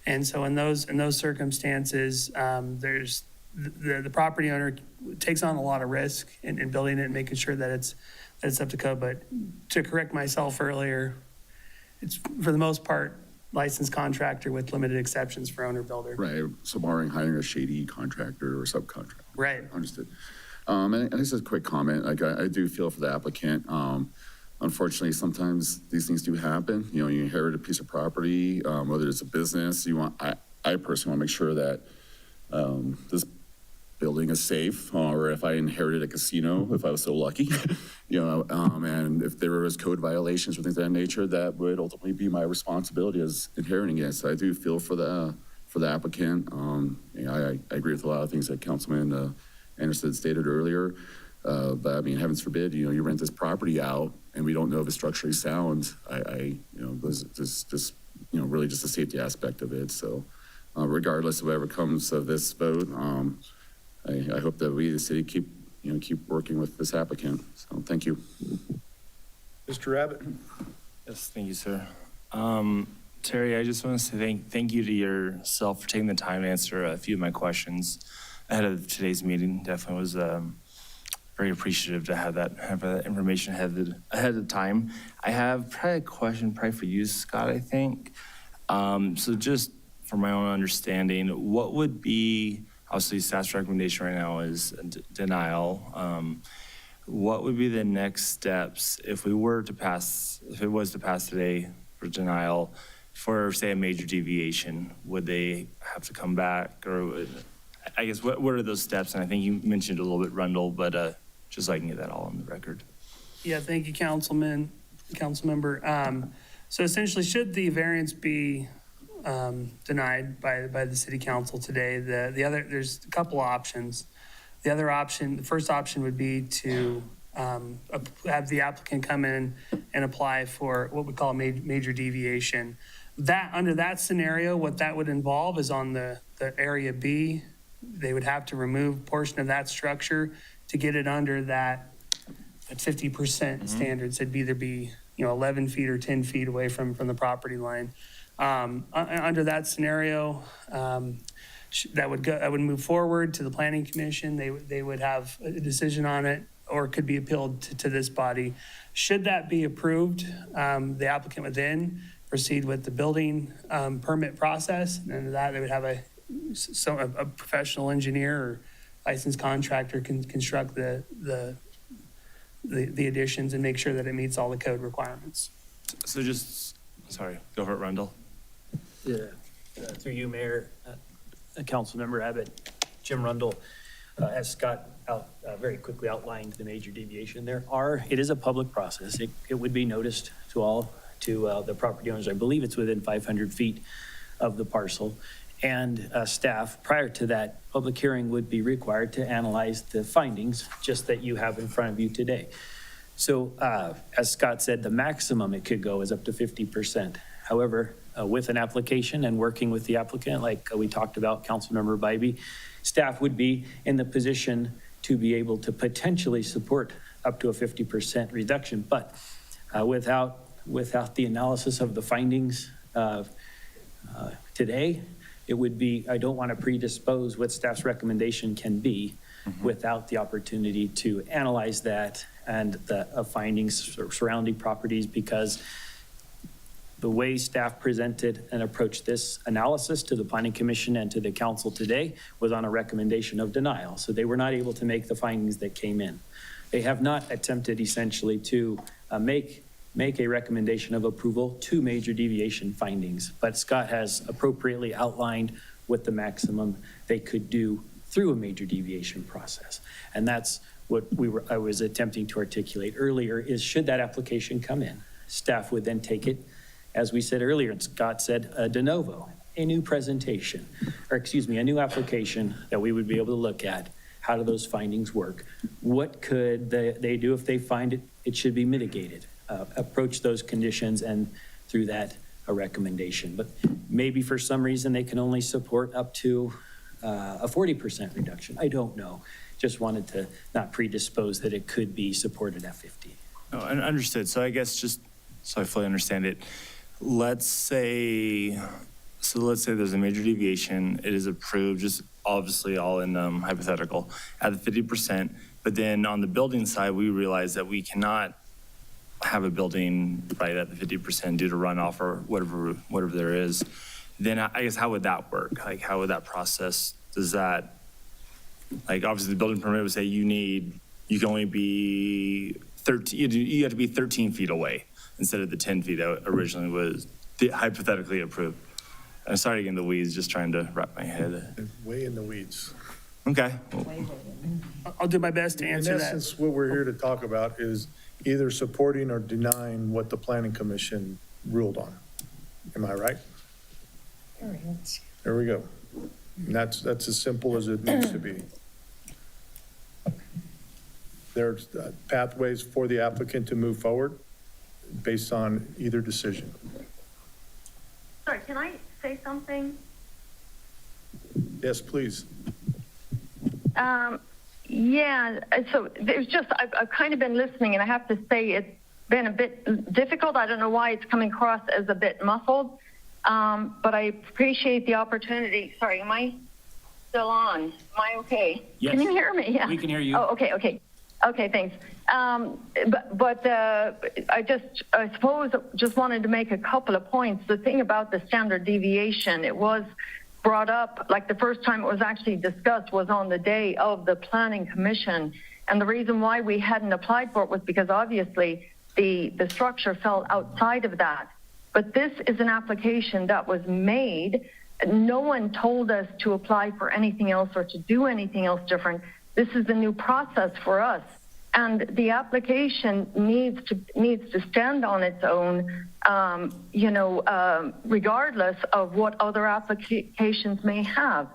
And so in those circumstances, there's the property owner takes on a lot of risk in building it and making sure that it's up to code. But to correct myself earlier, it's for the most part licensed contractor with limited exceptions for owner builder. Right, so barring hiring a shady contractor or subcontractor. Right. Understood. And this is a quick comment. Like I do feel for the applicant. Unfortunately, sometimes these things do happen. You inherit a piece of property, whether it's a business. I personally want to make sure that this building is safe, or if I inherited a casino, if I was so lucky, and if there was code violations or things of that nature, that would ultimately be my responsibility as inheriting it. So I do feel for the applicant. I agree with a lot of things that Councilman Anderson stated earlier. But I mean, heavens forbid, you rent this property out and we don't know if it's structurally sound. There's just really just the safety aspect of it. So regardless of whatever comes of this vote, I hope that we, the city, keep working with this applicant. So thank you. Mr. Abbott. Yes, thank you, sir. Terry, I just want to say thank you to yourself for taking the time to answer a few of my questions ahead of today's meeting. Definitely was very appreciative to have that information ahead of time. I have probably a question for you, Scott, I think. So just for my own understanding, what would be, obviously staff's recommendation right now is denial. What would be the next steps if it was to pass today for denial for, say, a major deviation? Would they have to come back, or I guess what are those steps? And I think you mentioned a little bit, Rundle, but just so I can get that all on the record. Yeah, thank you, Councilmember. So essentially, should the variance be denied by the city council today, there's a couple options. The first option would be to have the applicant come in and apply for what we call a major deviation. Under that scenario, what that would involve is on the area B, they would have to remove a portion of that structure to get it under that at 50% standards, it'd either be, 11 feet or 10 feet away from the property line. Under that scenario, that would move forward to the planning commission. They would have a decision on it, or it could be appealed to this body. Should that be approved, the applicant would then proceed with the building permit process, and under that they would have a professional engineer or licensed contractor can construct the additions and make sure that it meets all the code requirements. So just, sorry, go for it, Rundle. Through you, Mayor, Councilmember Abbott, Jim Rundle, as Scott very quickly outlined the major deviation. It is a public process. It would be noticed to the property owners. I believe it's within 500 feet of the parcel. And staff, prior to that public hearing, would be required to analyze the findings just that you have in front of you today. So as Scott said, the maximum it could go is up to 50%. However, with an application and working with the applicant, like we talked about, Councilmember Bybee, staff would be in the position to be able to potentially support up to a 50% reduction. But without the analysis of the findings today, it would be, I don't want to predispose what staff's recommendation can be without the opportunity to analyze that and the findings surrounding properties, because the way staff presented and approached this analysis to the Planning Commission and to the council today was on a recommendation of denial. So they were not able to make the findings that came in. They have not attempted essentially to make a recommendation of approval to major deviation findings, but Scott has appropriately outlined what the maximum they could do through a major deviation process. And that's what I was attempting to articulate earlier, is should that application come in, staff would then take it, as we said earlier, and Scott said, de novo, a new presentation, or excuse me, a new application that we would be able to look at. How do those findings work? What could they do if they find it should be mitigated? Approach those conditions, and through that, a recommendation. But maybe for some reason they can only support up to a 40% reduction. I don't know. Just wanted to not predispose that it could be supported at 50. No, understood. So I guess just so I fully understand it, let's say there's a major deviation, it is approved, just obviously all in hypothetical, at the 50%, but then on the building side, we realize that we cannot have a building right at the 50% due to runoff or whatever there is. Then I guess how would that work? Like, how would that process, does that, like, obviously the building permit would say you can only be 13, you have to be 13 feet away instead of the 10 feet that originally was hypothetically approved. I'm sorry to get in the weeds, just trying to wrap my head. Way in the weeds. Okay. I'll do my best to answer In that. essence, what we're here to talk about is either supporting or denying what the Planning Commission ruled on. Am I right? There we go. And that's as simple as it needs to be. There's pathways for the applicant to move forward based on either decision. Sorry, can I say something? Yes, please. Yeah, so there's just, I've kind of been listening, and I have to say it's been a bit difficult. I don't know why it's coming across as a bit muffled, but I appreciate the opportunity. Sorry, am I still on? Am I okay? Yes. Can you hear me? Yeah. We can hear you. Oh, okay. Okay, thanks. But I suppose just wanted to make a couple of points. The thing about the standard deviation, it was brought up, like the first time it was actually discussed was on the day of the Planning Commission. And the reason why we hadn't applied for it was because obviously the structure fell outside of that. But this is an application that was made. No one told us to apply for anything else or to do anything else different. This is a new process for us. And the application needs to stand on its own, regardless of what other applications may have.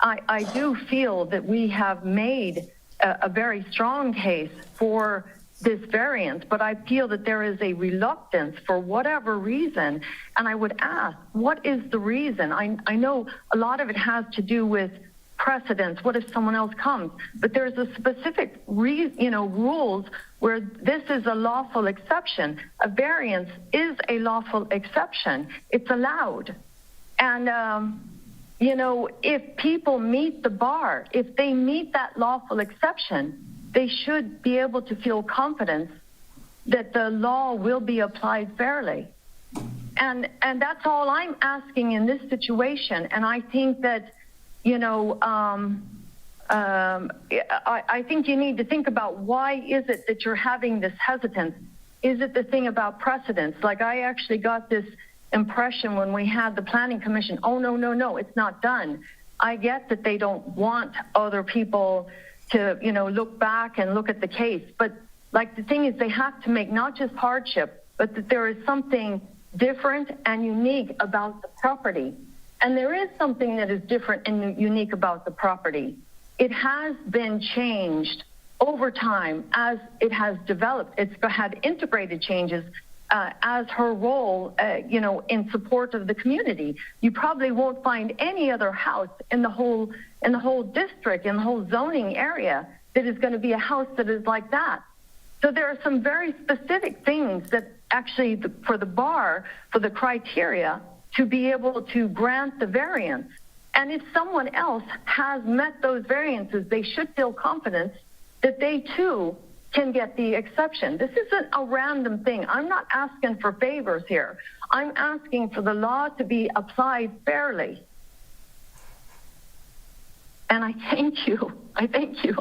I do feel that we have made a very strong case for this variance, but I feel that there is a reluctance for whatever reason. And I would ask, what is the reason? I know a lot of it has to do with precedence. What if someone else comes? But there's a specific rules where this is a lawful exception. A variance is a lawful exception. It's allowed. And, you know, if people meet the bar, if they meet that lawful exception, they should be able to feel confidence that the law will be applied fairly. And that's all I'm asking in this situation. And I think that, you know, I think you need to think about why is it that you're having this hesitance? Is it the thing about precedence? Like, I actually got this impression when we had the Planning Commission, oh, no, it's not done. I get that they don't want other people to, you know, look back and look at the case. But, like, the thing is, they have to make not just hardship, but that there is something different and unique about the property. And there is something that is different and unique about the property. It has been changed over time as it has developed. It's had integrated changes as her role, you know, in support of the community. You probably won't find any other house in the whole district, in the whole zoning area, that is going to be a house that is like that. So there are some very specific things that actually, for the bar, for the criteria to be able to grant the variance. And if someone else has met those variances, they should feel confident that they too can get the exception. This isn't a random thing. I'm not asking for favors here. I'm asking for the law to be applied fairly. And I thank you. I thank you.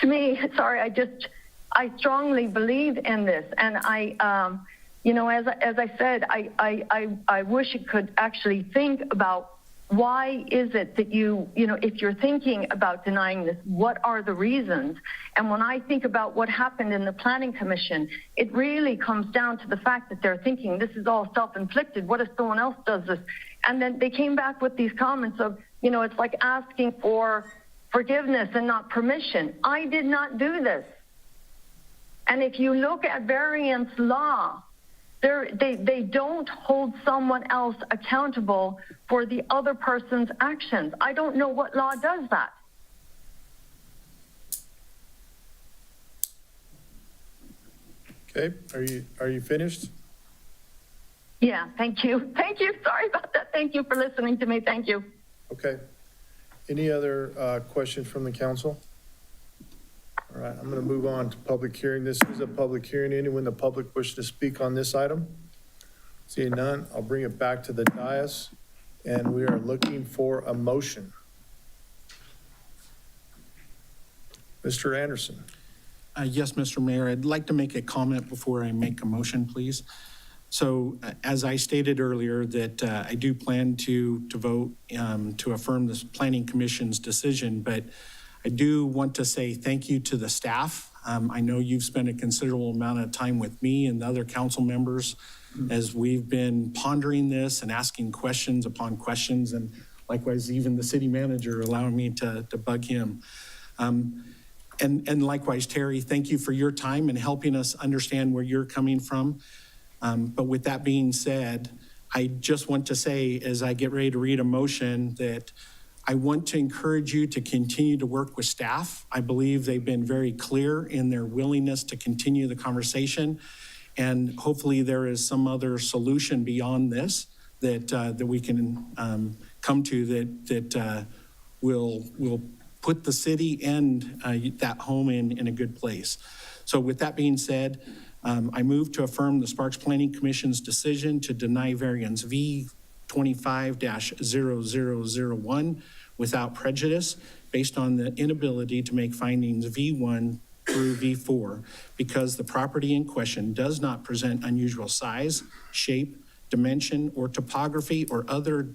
To me, sorry, I strongly believe in this. And I, you know, as I said, I wish you could actually think about why is it that you know, if you're thinking about denying this, what are the reasons? And when I think about what happened in the Planning Commission, it really comes down to the fact that they're thinking this is all self-inflicted. What if someone else does this? And then they came back with these comments of, you know, it's like asking for forgiveness and not permission. I did not do this. And if you look at variance law, they don't hold someone else accountable for the other person's actions. I don't know what law does that. Okay, are you finished? Yeah, thank you. Thank you. Sorry about that. Thank you for listening to me. Thank you. Okay. Any other questions from the council? All right, I'm going to move on to public hearing. This is a public hearing. Anyone in the public wish to speak on this item? Seeing none, I'll bring it back to the dais, and we are looking for a motion. Mr. Anderson. Yes, Mr. Mayor, I'd like to make a comment before I make a motion, please. So as I stated earlier, that I do plan to vote to affirm this Planning Commission's decision, but I do want to say thank you to the staff. I know you've spent a considerable amount of time with me and the other council members as we've been pondering this and asking questions upon questions, and likewise, even the city manager allowing me to bug him. And likewise, Terry, thank you for your time and helping us understand where you're coming from. But with that being said, I just want to say, as I get ready to read a motion, that I want to encourage you to continue to work with staff. I believe they've been very clear in their willingness to continue the conversation. And hopefully there is some other solution beyond this that we can come to that will put the city and that home in a good place. So with that being said, I move to affirm the Sparks Planning Commission's decision to deny variance V25-0001 without prejudice based on the inability to make findings V1 through V4 because the property in question does not present unusual size, shape, dimension, or topography or other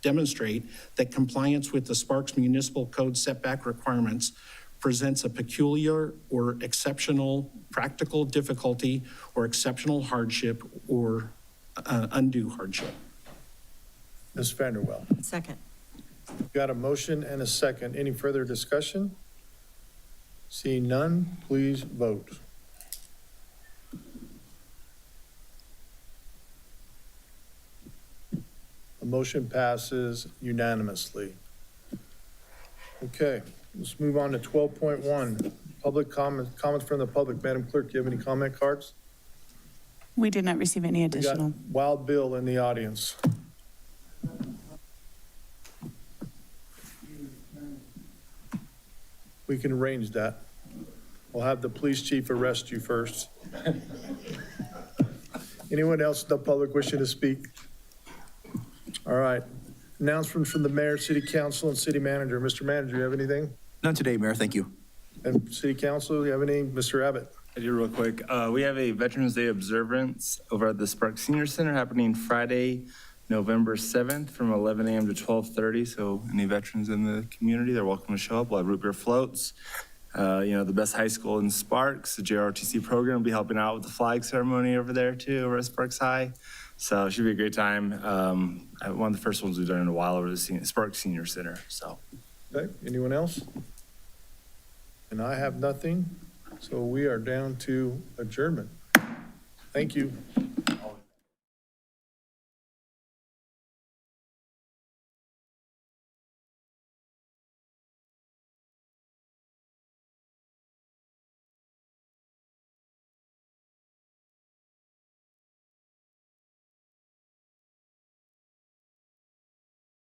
demonstrate that compliance with the Sparks Municipal Code setback requirements presents a peculiar or exceptional practical difficulty or exceptional hardship or undue hardship. Ms. Vanderwell. Second. Got a motion and a second. Any further discussion? Seeing none, please vote. The motion passes unanimously. Okay, let's move on to 12.1, Public comments from the public. Madam Clerk, do you have any comment cards? We did not receive any We got additional. Wild Bill in the audience. We can arrange that. We'll have the police chief arrest you first. Anyone else in the public wishing to speak? All right. Announcement from the mayor, city council, and city manager. Mr. Manager, you have anything? None today, Mayor. Thank you. And city council, you have any? Mr. Abbott? I do real quick. We have a Veterans Day observance over at the Sparks Senior Center happening Friday, November 7th from 11 a.m. to 12:30. So any veterans in the community, they're welcome to show up. We'll have root beer floats. The best high school in Sparks, the JROTC program will be helping out with the flag ceremony over there too, over at Sparks High. So it should be a great time. One of the first ones we've done in a while over the Sparks Senior Center, so. Okay, anyone else? And I have nothing, so we are down to adjournment. Thank you.